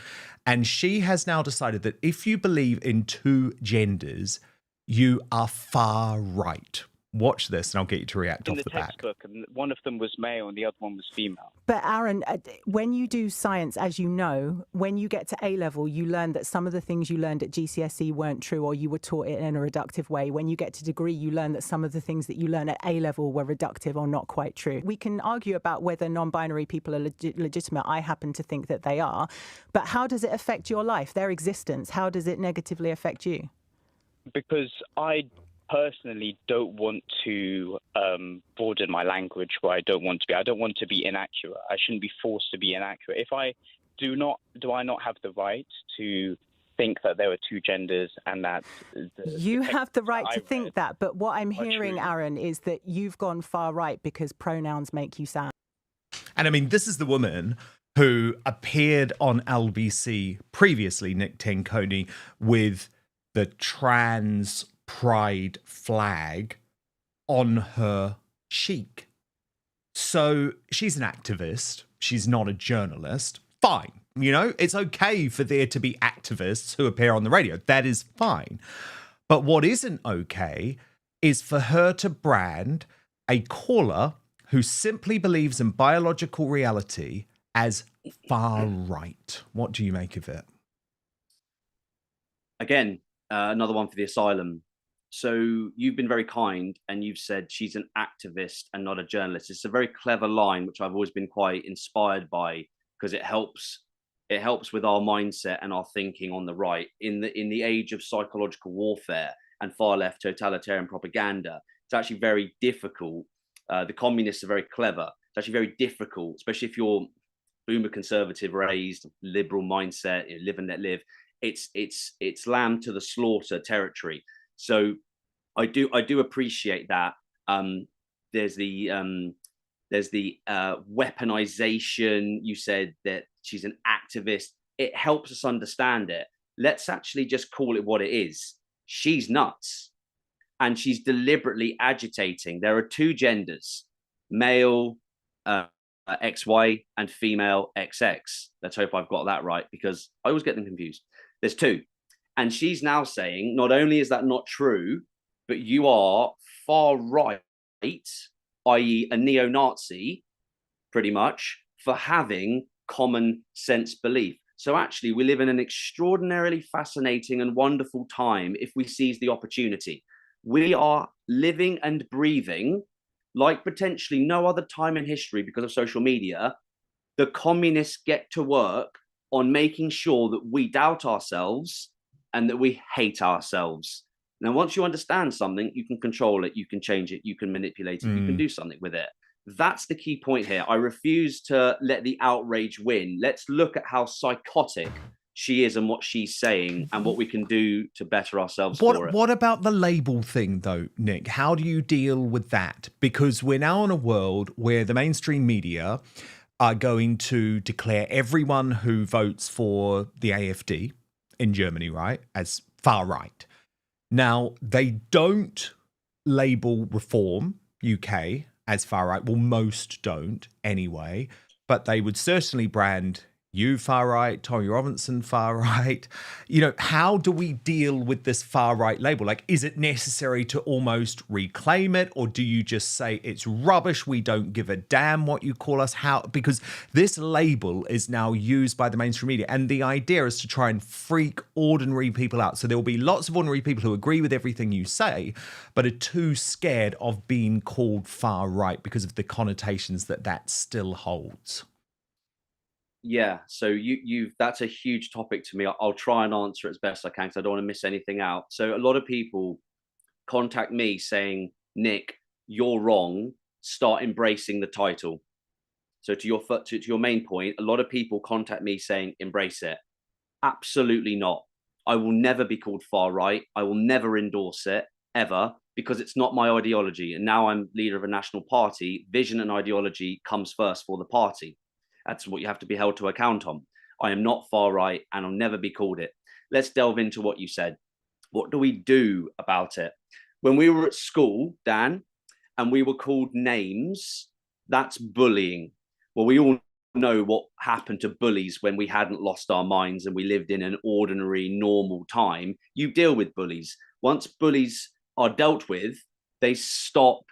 And she has now decided that if you believe in 2 genders, you are far right. Watch this and I'll get you to react off the back. In the textbook, and one of them was male and the other one was female. But Aaron, when you do science, as you know, when you get to A-level, you learn that some of the things you learned at GCSE weren't true, or you were taught it in a reductive way. When you get to degree, you learn that some of the things that you learn at A-level were reductive or not quite true. We can argue about whether non-binary people are legitimate. I happen to think that they are. But how does it affect your life, their existence? How does it negatively affect you? Because I personally don't want to broaden my language where I don't want to be. I don't want to be inaccurate. I shouldn't be forced to be inaccurate. If I do I not have the right to think that there are 2 genders and that you have the right to think that, but what I'm hearing, Aaron, is that you've gone far right because pronouns make you sad. And I mean, this is the woman who appeared on LBC previously, Nick Tenconi, with the trans pride flag on her cheek. So she's an activist. She's not a journalist. Fine. You know, it's okay for there to be activists who appear on the radio. That is fine. But what isn't okay is for her to brand a caller who simply believes in biological reality as far right. What do you make of it? Again, another one for the asylum. So you've been very kind and you've said she's an activist and not a journalist. It's a very clever line, which I've always been quite inspired by, because it helps with our mindset and our thinking on the right. In the age of psychological warfare and far left totalitarian propaganda, it's actually very difficult. The communists are very clever. It's actually very difficult, especially if you're boomer conservative raised, liberal mindset, live and let live. It's lamb to the slaughter territory. So I do appreciate that. There's the weaponization. You said that she's an activist. It helps us understand it. Let's actually just call it what it is. She's nuts, and she's deliberately agitating. There are 2 genders: male XY and female XX. Let's hope I've got that right, because I always get them confused. There's 2. And she's now saying, not only is that not true, but you are far right, i.e. a neo-Nazi, pretty much, for having common sense belief. So actually, we live in an extraordinarily fascinating and wonderful time if we seize the opportunity. We are living and breathing like potentially no other time in history because of social media. The communists get to work on making sure that we doubt ourselves and that we hate ourselves. Now, once you understand something, you can control it, you can change it, you can manipulate it, you can do something with it. That's the key point here. I refuse to let the outrage win. Let's look at how psychotic she is and what she's saying and what we can do to better ourselves for it. What about the label thing, though, Nick? How do you deal with that? Because we're now in a world where the mainstream media are going to declare everyone who votes for the AfD in Germany, right, as far right. Now, they don't label Reform UK as far right. Well, most don't anyway, but they would certainly brand you far right, Tory Robinson far right. You know, how do we deal with this far right label? Like, is it necessary to almost reclaim it, or do you just say it's rubbish, we don't give a damn what you call us? How? Because this label is now used by the mainstream media, and the idea is to try and freak ordinary people out. So there will be lots of ordinary people who agree with everything you say, but are too scared of being called far right because of the connotations that still holds. Yeah, so you've that's a huge topic to me. I'll try and answer it as best I can because I don't want to miss anything out. So a lot of people contact me saying, Nick, you're wrong. Start embracing the title. So to your main point, a lot of people contact me saying, embrace it. Absolutely not. I will never be called far right. I will never endorse it ever, because it's not my ideology. And now I'm leader of a national party. Vision and ideology comes first for the party. That's what you have to be held to account on. I am not far right, and I'll never be called it. Let's delve into what you said. What do we do about it? When we were at school, Dan, and we were called names, that's bullying. Well, we all know what happened to bullies when we hadn't lost our minds and we lived in an ordinary, normal time. You deal with bullies. Once bullies are dealt with, they stop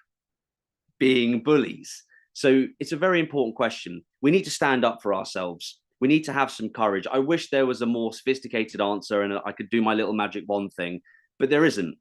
being bullies. So it's a very important question. We need to stand up for ourselves. We need to have some courage. I wish there was a more sophisticated answer and I could do my little magic wand thing, but there isn't.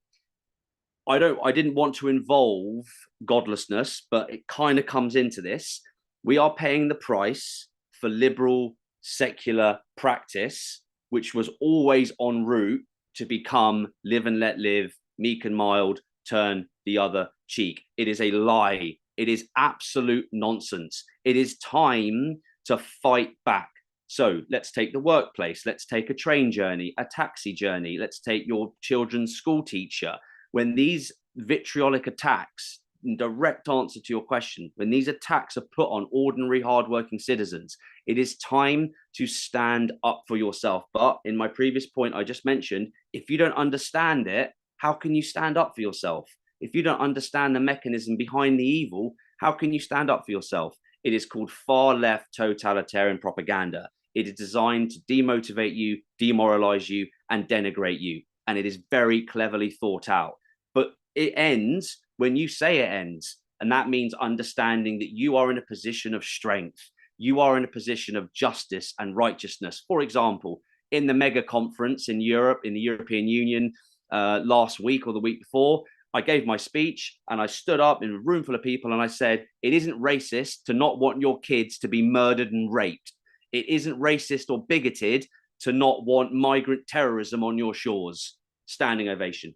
I didn't want to involve godlessness, but it kind of comes into this. We are paying the price for liberal, secular practice, which was always en route to become live and let live, meek and mild, turn the other cheek. It is a lie. It is absolute nonsense. It is time to fight back. So let's take the workplace. Let's take a train journey, a taxi journey. Let's take your children's school teacher. When these vitriolic attacks, in direct answer to your question, when these attacks are put on ordinary, hardworking citizens, it is time to stand up for yourself. But in my previous point I just mentioned, if you don't understand it, how can you stand up for yourself? If you don't understand the mechanism behind the evil, how can you stand up for yourself? It is called far left totalitarian propaganda. It is designed to demotivate you, demoralize you, and denigrate you. And it is very cleverly thought out. But it ends when you say it ends. And that means understanding that you are in a position of strength. You are in a position of justice and righteousness. For example, in the mega conference in Europe, in the European Union, last week or the week before, I gave my speech and I stood up in a room full of people and I said, it isn't racist to not want your kids to be murdered and raped. It isn't racist or bigoted to not want migrant terrorism on your shores. Standing ovation.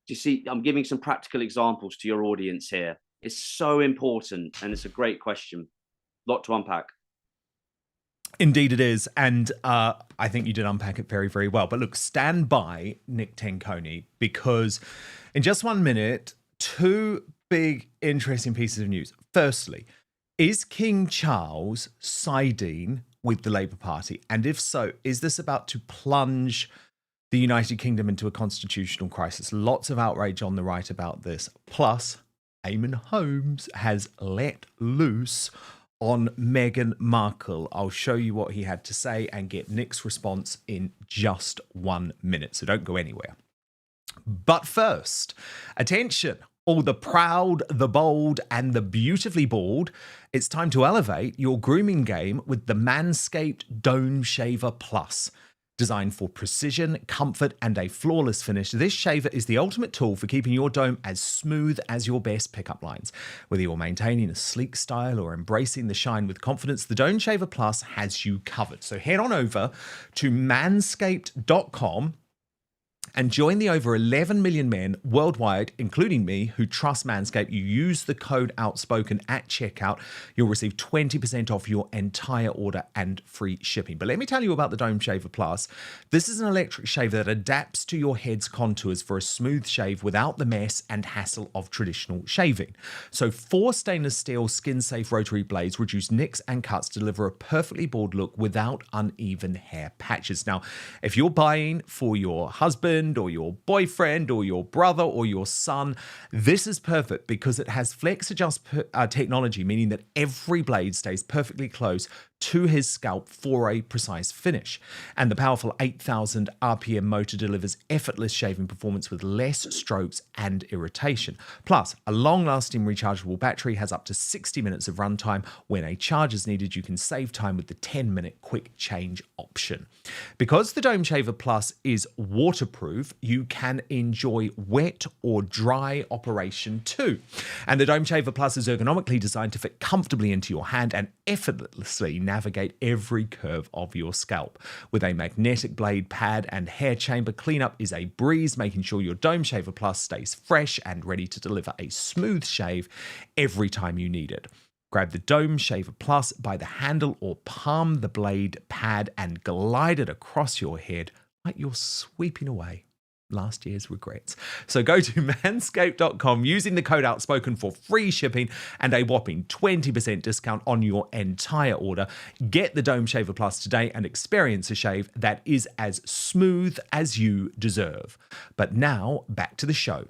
Do you see, I'm giving some practical examples to your audience here. It's so important and it's a great question. A lot to unpack. Indeed it is. And I think you did unpack it very, very well. But look, stand by, Nick Tenconi, because in just 1 minute, two big, interesting pieces of news. Firstly, is King Charles siding with the Labour Party? And if so, is this about to plunge the United Kingdom into a constitutional crisis? Lots of outrage on the right about this. Plus, Eamon Holmes has let loose on Meghan Markle. I'll show you what he had to say and get Nick's response in just 1 minute, so don't go anywhere. But first, attention, all the proud, the bold, and the beautifully bald. It's time to elevate your grooming game with the Manscaped Dome Shaver Plus. Designed for precision, comfort, and a flawless finish, this shaver is the ultimate tool for keeping your dome as smooth as your best pickup lines. Whether you're maintaining a sleek style or embracing the shine with confidence, the Dome Shaver Plus has you covered. So head on over to manscaped.com and join the over 11 million men worldwide, including me, who trust Manscaped. You use the code Outspoken at checkout. You'll receive 20% off your entire order and free shipping. But let me tell you about the Dome Shaver Plus. This is an electric shaver that adapts to your head's contours for a smooth shave without the mess and hassle of traditional shaving. So 4 stainless steel skin-safe rotary blades reduce nicks and cuts to deliver a perfectly bald look without uneven hair patches. Now, if you're buying for your husband, husband or your boyfriend or your brother or your son. This is perfect because it has flex adjust technology, meaning that every blade stays perfectly close to his scalp for a precise finish. And the powerful 8,000 RPM motor delivers effortless shaving performance with less strokes and irritation. Plus, a long-lasting rechargeable battery has up to 60 minutes of runtime. When a charge is needed, you can save time with the 10-minute quick change option. Because the Dome Shaver Plus is waterproof, you can enjoy wet or dry operation too. And the Dome Shaver Plus is ergonomically designed to fit comfortably into your hand and effortlessly navigate every curve of your scalp. With a magnetic blade pad and hair chamber, cleanup is a breeze, making sure your Dome Shaver Plus stays fresh and ready to deliver a smooth shave every time you need it. Grab the Dome Shaver Plus by the handle or palm the blade pad and glide it across your head like you're sweeping away last year's regrets. So go to manscaped.com using the code Outspoken for free shipping and a whopping 20% discount on your entire order. Get the Dome Shaver Plus today and experience a shave that is as smooth as you deserve. But now back to the show.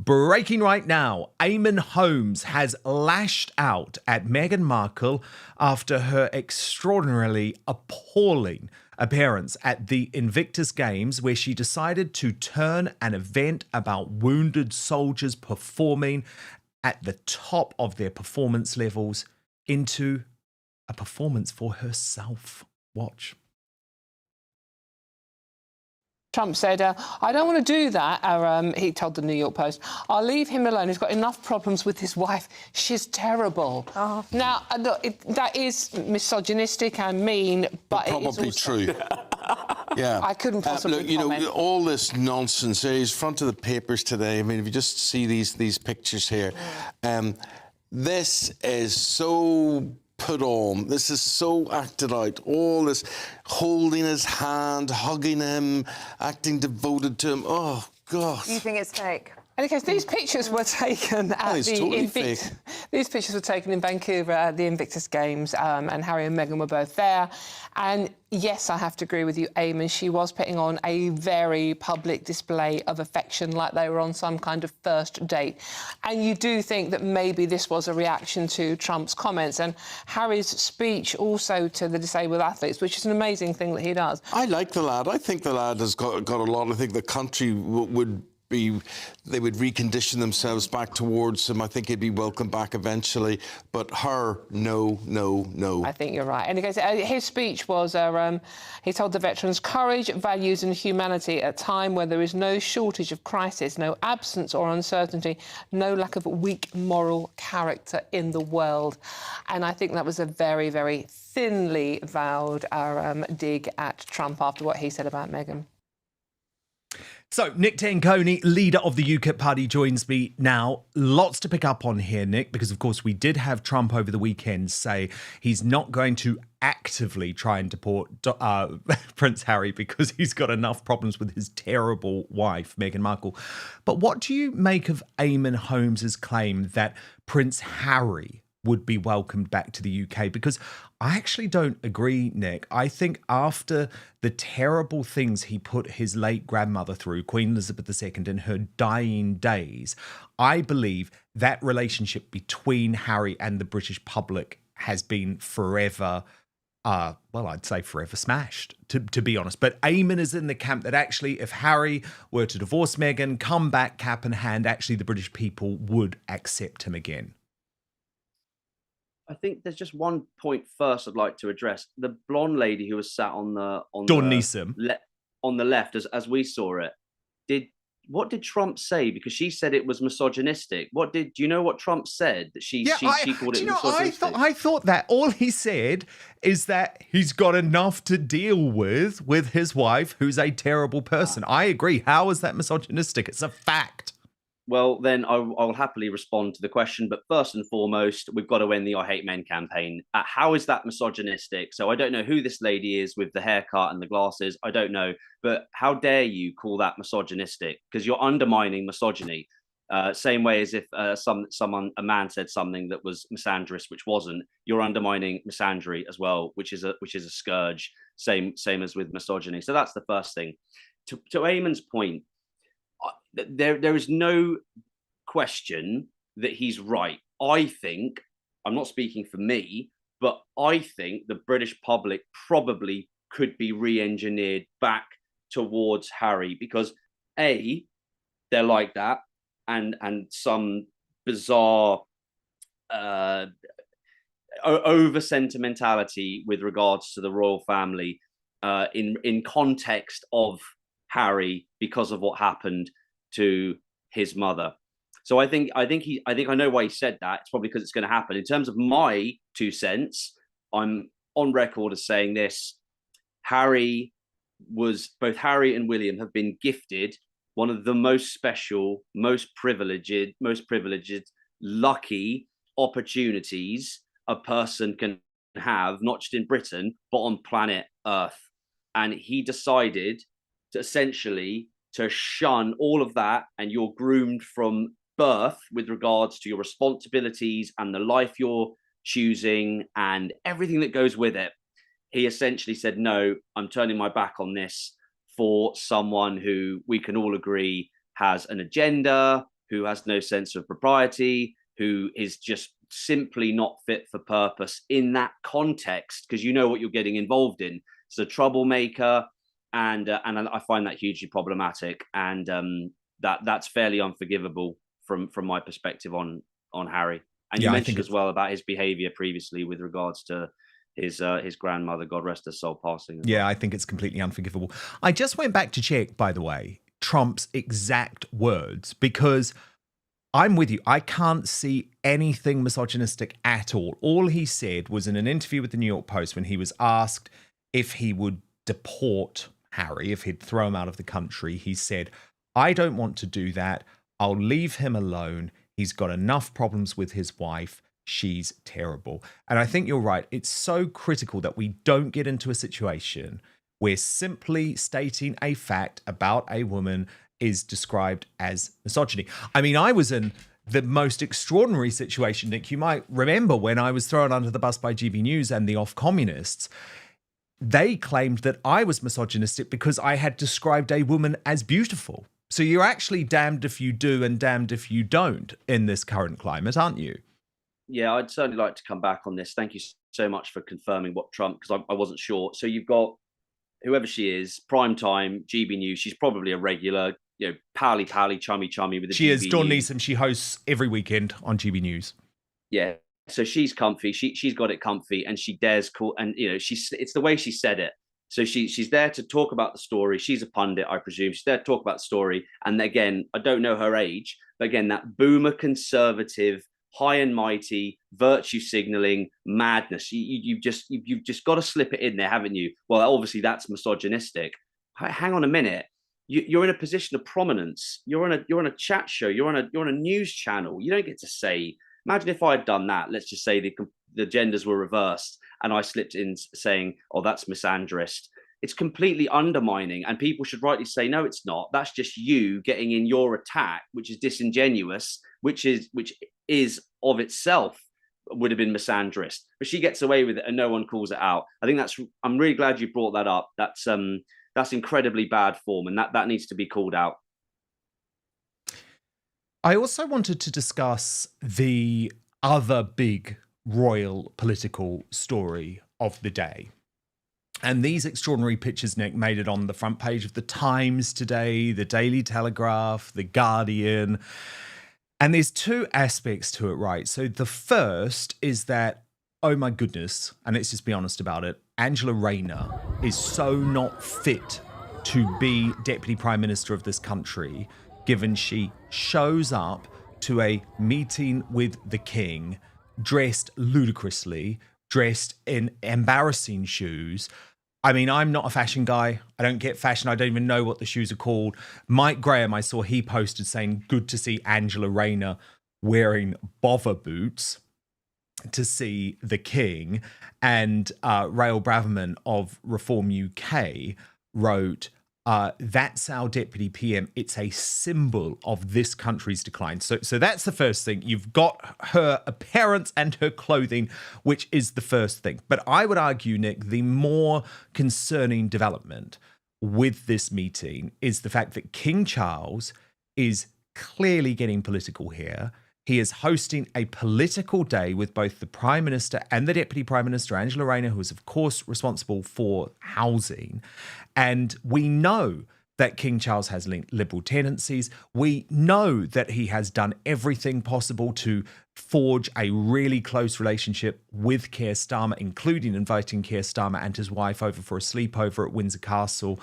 Breaking right now, Eamon Holmes has lashed out at Meghan Markle after her extraordinarily appalling appearance at the Invictus Games, where she decided to turn an event about wounded soldiers performing at the top of their performance levels into a performance for herself. Watch. Trump said, I don't want to do that, he told the New York Post. I'll leave him alone. He's got enough problems with his wife. She's terrible. Oh. Now, that is misogynistic and mean, but it is probably also true. Yeah. I couldn't possibly look, you comment. know, all this nonsense, he's front of the papers today. I mean, if you just see these pictures here, this is so put on. This is so acted out. All this holding his hand, hugging him, acting devoted to him. Oh, God. You think it's fake? And of course, these pictures were taken at These pictures were taken in Vancouver at the Invictus Games, and Harry and Meghan were both there. And yes, I have to agree with you, Eamon. She was putting on a very public display of affection, like they were on some kind of first date. And you do think that maybe this was a reaction to Trump's comments and Harry's speech also to the disabled athletes, which is an amazing thing that he does. I like the lad. I think the lad has got a lot. I think the country would recondition themselves back towards him. I think he'd be welcomed back eventually. But her, no. I think you're right. And his speech was, he told the veterans, courage, values and humanity at a time where there is no shortage of crisis, no absence or uncertainty, no lack of weak moral character in the world. And I think that was a very, very thinly vowed dig at Trump after what he said about Meghan. So, Nick Tenconi, leader of the UKIP party, joins me now. Lots to pick up on here, Nick, because, of course, we did have Trump over the weekend say he's not going to actively try and deport Prince Harry because he's got enough problems with his terrible wife, Meghan Markle. But what do you make of Eamon Holmes' claim that Prince Harry would be welcomed back to the UK? Because I actually don't agree, Nick. I think after the terrible things he put his late grandmother through, Queen Elizabeth II, in her dying days, I believe that relationship between Harry and the British public has been forever, I'd say forever smashed, to be honest. But Eamon is in the camp that actually if Harry were to divorce Meghan, come back cap in hand, actually the British people would accept him again. I think there's just one point first I'd like to address. The blonde lady who was sat on the left, as we saw it, what did Trump say? Because she said it was misogynistic. Do you know what Trump said? That she called it misogynistic. I thought that all he said is that he's got enough to deal with his wife, who's a terrible person. I agree. How is that misogynistic? It's a fact. Well, then I'll happily respond to the question. But first and foremost, we've got to end the I Hate Men campaign. How is that misogynistic? So I don't know who this lady is with the haircut and the glasses. I don't know. But how dare you call that misogynistic? Because you're undermining misogyny. Same way as if a man said something that was misandrous, which wasn't. You're undermining misandry as well, which is a scourge. Same as with misogyny. So that's the first thing. To Eamon's point, there is no question that he's right. I think, I'm not speaking for me, but I think the British public probably could be re-engineered back towards Harry, because A, they're like that, and some bizarre over sentimentality with regards to the royal family in context of Harry because of what happened to his mother. So I think I know why he said that. It's probably because it's going to happen. In terms of my 2 cents, I'm on record as saying this: both Harry and William have been gifted one of the most special, most privileged, lucky opportunities a person can have, not just in Britain, but on planet Earth. And he decided to essentially to shun all of that, and you're groomed from birth with regards to your responsibilities and the life you're choosing and everything that goes with it. He essentially said, no, I'm turning my back on this for someone who we can all agree has an agenda, who has no sense of propriety, who is just simply not fit for purpose in that context, because you know what you're getting involved in. It's a troublemaker, and I find that hugely problematic, and that's fairly unforgivable from my perspective on Harry. And you mentioned as well about his behaviour previously with regards to his grandmother, God rest her soul, passing. Yeah, I think it's completely unforgivable. I just went back to check, by the way, Trump's exact words, because I'm with you. I can't see anything misogynistic at all. All he said was in an interview with the New York Post when he was asked if he would deport Harry, if he'd throw him out of the country, he said, I don't want to do that. I'll leave him alone. He's got enough problems with his wife. She's terrible. And I think you're right. It's so critical that we don't get into a situation where simply stating a fact about a woman is described as misogyny. I mean, I was in the most extraordinary situation, Nick. You might remember when I was thrown under the bus by GB News and the off-communists. They claimed that I was misogynistic because I had described a woman as beautiful. So you're actually damned if you do and damned if you don't in this current climate, aren't you? Yeah, I'd certainly like to come back on this. Thank you so much for confirming what Trump, because I wasn't sure. So you've got whoever she is, primetime, GB News. She's probably a regular, pally, chummy with the She GB is Dawn News. Neeson. She hosts every weekend on GB News. Yeah. So she's comfy. She's got it comfy, and she dares call. And it's the way she said it. So she's there to talk about the story. She's a pundit, I presume. She's there to talk about the story. And again, I don't know her age, but again, that boomer conservative, high and mighty, virtue signaling madness. You've just got to slip it in there, haven't you? Well, obviously that's misogynistic. Hang on a minute. You're in a position of prominence. You're on a chat show. You're on a news channel. You don't get to say. Imagine if I had done that. Let's just say the genders were reversed, and I slipped in saying, "Oh, that's misandrist." It's completely undermining, and people should rightly say, "No, it's not. That's just you getting in your attack, which is disingenuous, which is of itself would have been misandrist." But she gets away with it, and no one calls it out. I think I'm really glad you brought that up. That's incredibly bad form, and that needs to be called out. I also wanted to discuss the other big royal political story of the day. And these extraordinary pictures, Nick, made it on the front page of the Times today, the Daily Telegraph, the Guardian. And there's two aspects to it, right? So the first is that, oh my goodness, and let's just be honest about it, Angela Rayner is so not fit to be Deputy Prime Minister of this country, given she shows up to a meeting with the King dressed ludicrously, dressed in embarrassing shoes. I mean, I'm not a fashion guy. I don't get fashion. I don't even know what the shoes are called. Mike Graham, I saw he posted saying, good to see Angela Rayner wearing bother boots to see the King. And Rael Braverman of Reform UK wrote, That's our deputy PM. It's a symbol of this country's decline. So that's the first thing. You've got her appearance and her clothing, which is the first thing. But I would argue, Nick, the more concerning development with this meeting is the fact that King Charles is clearly getting political here. He is hosting a political day with both the Prime Minister and the Deputy Prime Minister, Angela Rayner, who is, of course, responsible for housing. And we know that King Charles has liberal tendencies. We know that he has done everything possible to forge a really close relationship with Keir Starmer, including inviting Keir Starmer and his wife over for a sleepover at Windsor Castle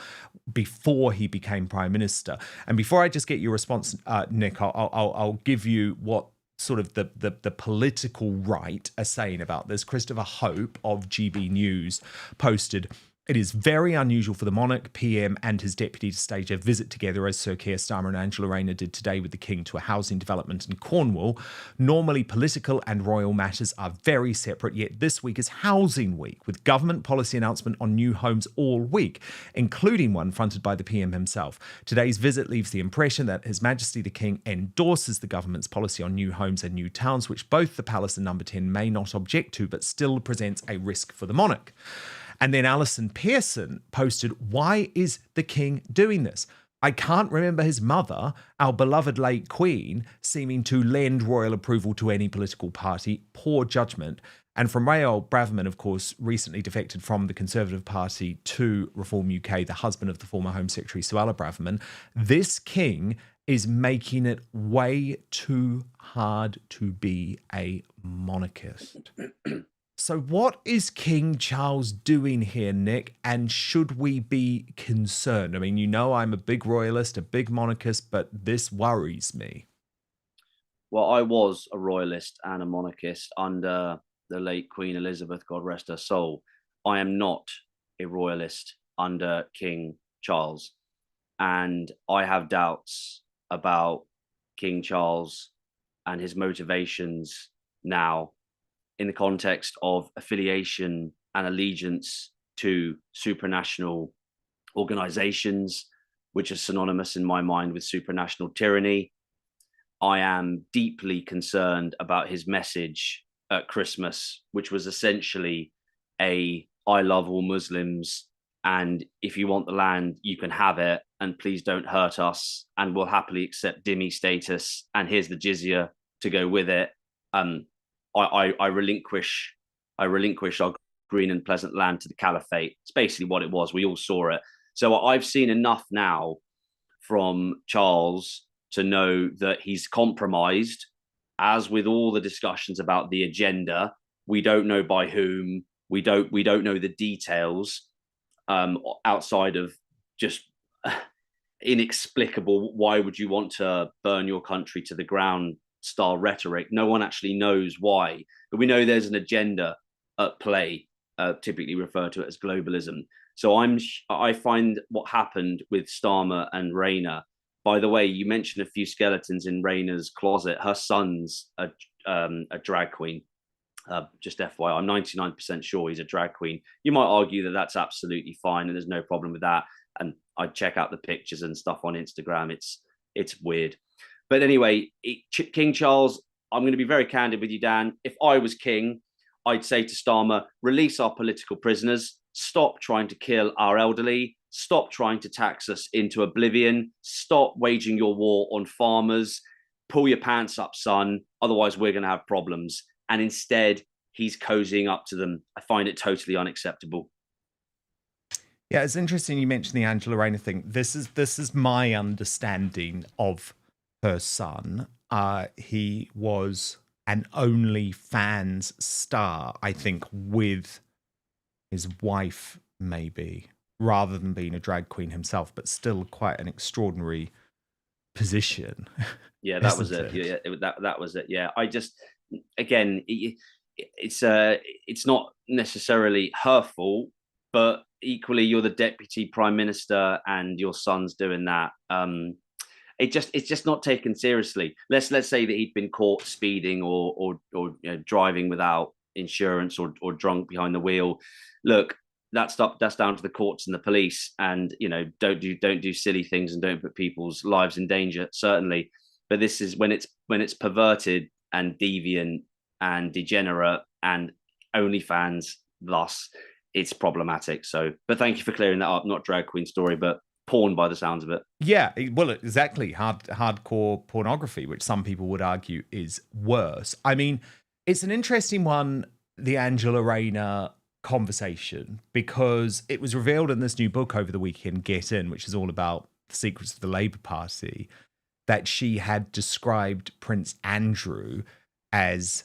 before he became Prime Minister. And before I just get your response, Nick, I'll give you what sort of the political right are saying about this. Christopher Hope of GB News posted, "It is very unusual for the monarch, PM and his deputy to stage a visit together as Sir Keir Starmer and Angela Rayner did today with the King to a housing development in Cornwall. Normally political and royal matters are very separate, yet this week is housing week with government policy announcement on new homes all week, including one fronted by the PM himself. Today's visit leaves the impression that His Majesty the King endorses the government's policy on new homes and new towns, which both the Palace and Number 10 may not object to, but still presents a risk for the monarch." And then Alison Pearson posted, "Why is the King doing this? I can't remember his mother, our beloved late Queen, seeming to lend royal approval to any political party. Poor judgment." And from Rael Braverman, of course, recently defected from the Conservative Party to Reform UK, the husband of the former Home Secretary Suella Braverman, this King is making it way too hard to be a monarchist. So what is King Charles doing here, Nick? And should we be concerned? I mean, you know I'm a big royalist, a big monarchist, but this worries me. Well, I was a royalist and a monarchist under the late Queen Elizabeth, God rest her soul. I am not a royalist under King Charles. And I have doubts about King Charles and his motivations now, in the context of affiliation and allegiance to supranational organizations, which are synonymous in my mind with supranational tyranny. I am deeply concerned about his message at Christmas, which was essentially I love all Muslims, and if you want the land, you can have it, and please don't hurt us, and we'll happily accept dhimmi status, and here's the jizya to go with it. I relinquish our green and pleasant land to the caliphate. It's basically what it was. We all saw it. So I've seen enough now from Charles to know that he's compromised. As with all the discussions about the agenda, we don't know by whom. We don't know the details outside of just inexplicable. Why would you want to burn your country to the ground? Style rhetoric. No one actually knows why, but we know there's an agenda at play, typically referred to as globalism. So I find what happened with Starmer and Rayner. By the way, you mentioned a few skeletons in Rayner's closet. Her son's a drag queen. Just FYI, I'm 99% sure he's a drag queen. You might argue that that's absolutely fine and there's no problem with that. And I check out the pictures and stuff on Instagram. It's weird. But anyway, King Charles, I'm going to be very candid with you, Dan. If I was king, I'd say to Starmer, release our political prisoners, stop trying to kill our elderly, stop trying to tax us into oblivion, stop waging your war on farmers, pull your pants up, son, otherwise we're going to have problems. And instead, he's cozying up to them. I find it totally unacceptable. Yeah, it's interesting you mentioned the Angela Rayner thing. This is my understanding of her son. He was an OnlyFans star, I think, with his wife, maybe, rather than being a drag queen himself, but still quite an extraordinary position. Yeah, that was it. Yeah, that was it. Yeah, I just, again, it's not necessarily her fault, but equally, you're the deputy prime minister and your son's doing that. It's just not taken seriously. Let's say that he'd been caught speeding or driving without insurance or drunk behind the wheel. Look, that's down to the courts and the police, and don't do silly things and don't put people's lives in danger, certainly. But this is when it's perverted and deviant and degenerate and OnlyFans, thus it's problematic. So, but thank you for clearing that up. Not drag queen story, but porn by the sounds of it. Yeah, well, exactly. Hardcore pornography, which some people would argue is worse. I mean, it's an interesting one, the Angela Rayner conversation, because it was revealed in this new book over the weekend, Get In, which is all about the secrets of the Labour Party, that she had described Prince Andrew as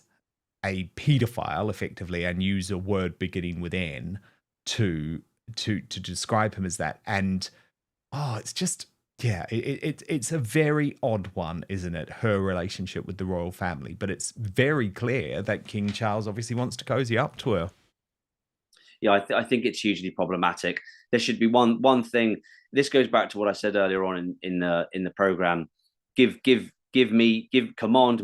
a paedophile, effectively, and use a word beginning with N to describe him as that. And it's just, yeah, it's a very odd one, isn't it? Her relationship with the royal family, but it's very clear that King Charles obviously wants to cozy up to her. Yeah, I think it's hugely problematic. There should be one thing. This goes back to what I said earlier on in the program. Command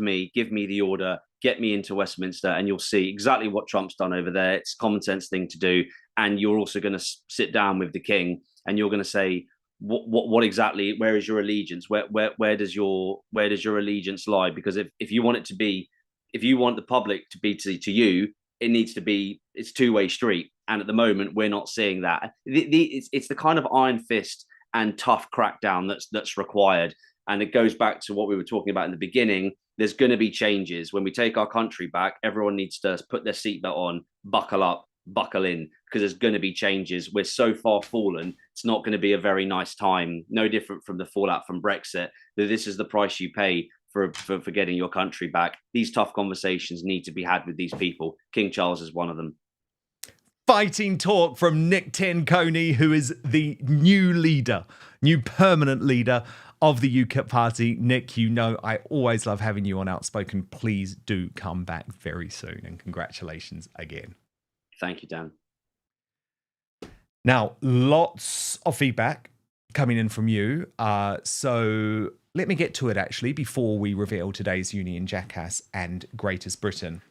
me, give me the order, get me into Westminster, and you'll see exactly what Trump's done over there. It's a common sense thing to do, and you're also going to sit down with the king, and you're going to say, what exactly? Where is your allegiance? Where does your allegiance lie? Because if you want the public to be to you, it needs to be, it's two-way street. And at the moment, we're not seeing that. It's the kind of iron fist and tough crackdown that's required. And it goes back to what we were talking about in the beginning. There's going to be changes. When we take our country back, everyone needs to put their seatbelt on, buckle up, buckle in, because there's going to be changes. We're so far fallen. It's not going to be a very nice time. No different from the fallout from Brexit. This is the price you pay for getting your country back. These tough conversations need to be had with these people. King Charles is one of them. Fighting talk from Nick Tenconi, who is the new permanent leader of the UKIP party. Nick, I always love having you on Outspoken. Please do come back very soon, and congratulations again. Thank you, Dan. Now, lots of feedback coming in from you. So let me get to it, actually, before we reveal today's Union Jackass and Greatest Britain.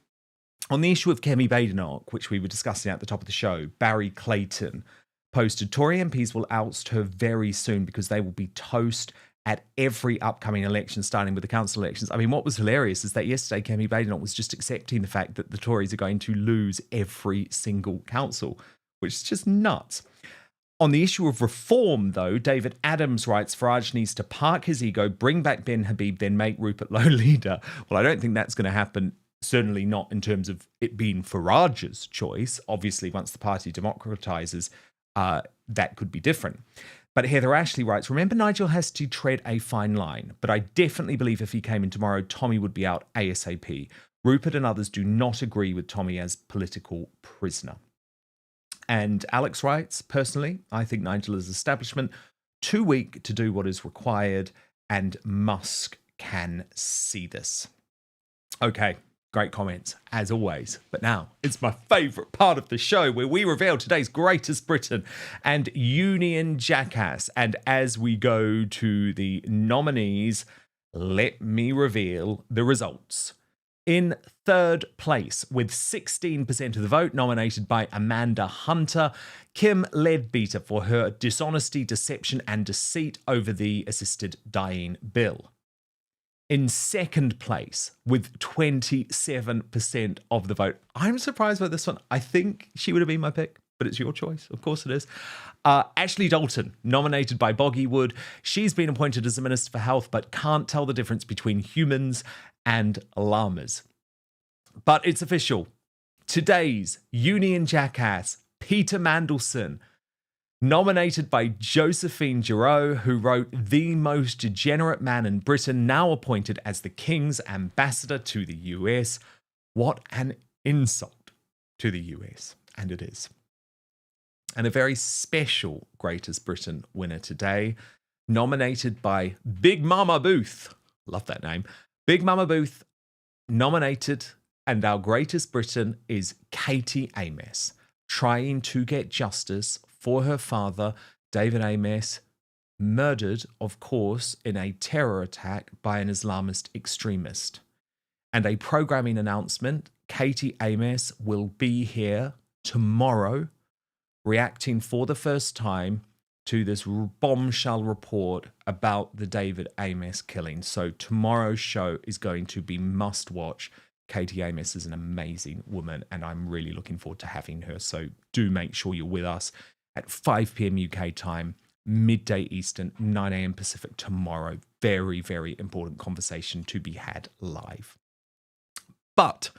On the issue of Kemi Badenoch, which we were discussing at the top of the show, Barry Clayton posted, Tory MPs will oust her very soon because they will be toast at every upcoming election, starting with the council elections. I mean, what was hilarious is that yesterday Kemi Badenoch was just accepting the fact that the Tories are going to lose every single council, which is just nuts. On the issue of reform, though, David Adams writes, Farage needs to park his ego, bring back Ben Habib, then make Rupert Lowe leader. Well, I don't think that's going to happen. Certainly not in terms of it being Farage's choice. Obviously, once the party democratises, that could be different. But Heather Ashley writes, remember, Nigel has to tread a fine line, but I definitely believe if he came in tomorrow, Tommy would be out ASAP. Rupert and others do not agree with Tommy as political prisoner. And Alex writes, personally, I think Nigel is establishment, too weak to do what is required, and Musk can see this. Okay. Great comments, as always. But now, it's my favourite part of the show where we reveal today's Greatest Britain and Union Jackass. And as we go to the nominees, let me reveal the results. In third place, with 16% of the vote, nominated by Amanda Hunter, Kim Leadbeater for her dishonesty, deception and deceit over the assisted dying bill. In second place, with 27% of the vote. I'm surprised by this one. I think she would have been my pick, but it's your choice. Of course it is. Ashley Dalton, nominated by Boggywood. She's been appointed as the Minister for Health, but can't tell the difference between humans and llamas. But it's official. Today's Union Jackass, Peter Mandelson, nominated by Josephine Giroux, who wrote The Most Degenerate Man in Britain, now appointed as the King's ambassador to the US. What an insult to the US, and it is. And a very special Greatest Britain winner today, nominated by Big Mama Booth. Love that name. Big Mama Booth, nominated, and our Greatest Britain is Katie Ames, trying to get justice for her father, David Ames, murdered, of course, in a terror attack by an Islamist extremist. And a programming announcement, Katie Ames will be here tomorrow reacting for the first time to this bombshell report about the David Amess killing. So tomorrow's show is going to be must watch. Katie Amess is an amazing woman, and I'm really looking forward to having her. So do make sure you're with us at 5 p.m. UK time, midday Eastern, 9 a.m. Pacific tomorrow. Very, very important conversation to be had live. But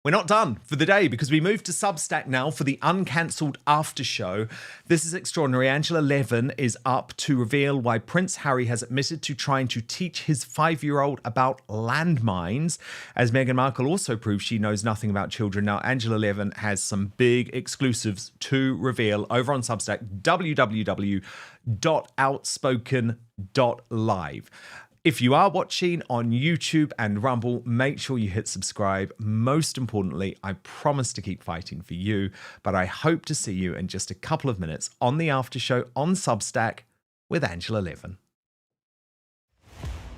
we're not done for the day, because we move to Substack now for the uncancelled after show. This is extraordinary. Angela Levin is up to reveal why Prince Harry has admitted to trying to teach his 5-year-old about landmines, as Meghan Markle also proves she knows nothing about children. Now, Angela Levin has some big exclusives to reveal over on Substack, www.outspoken.live. If you are watching on YouTube and Rumble, make sure you hit subscribe. Most importantly, I promise to keep fighting for you, but I hope to see you in just a couple of minutes on the after show on Substack with Angela Levin.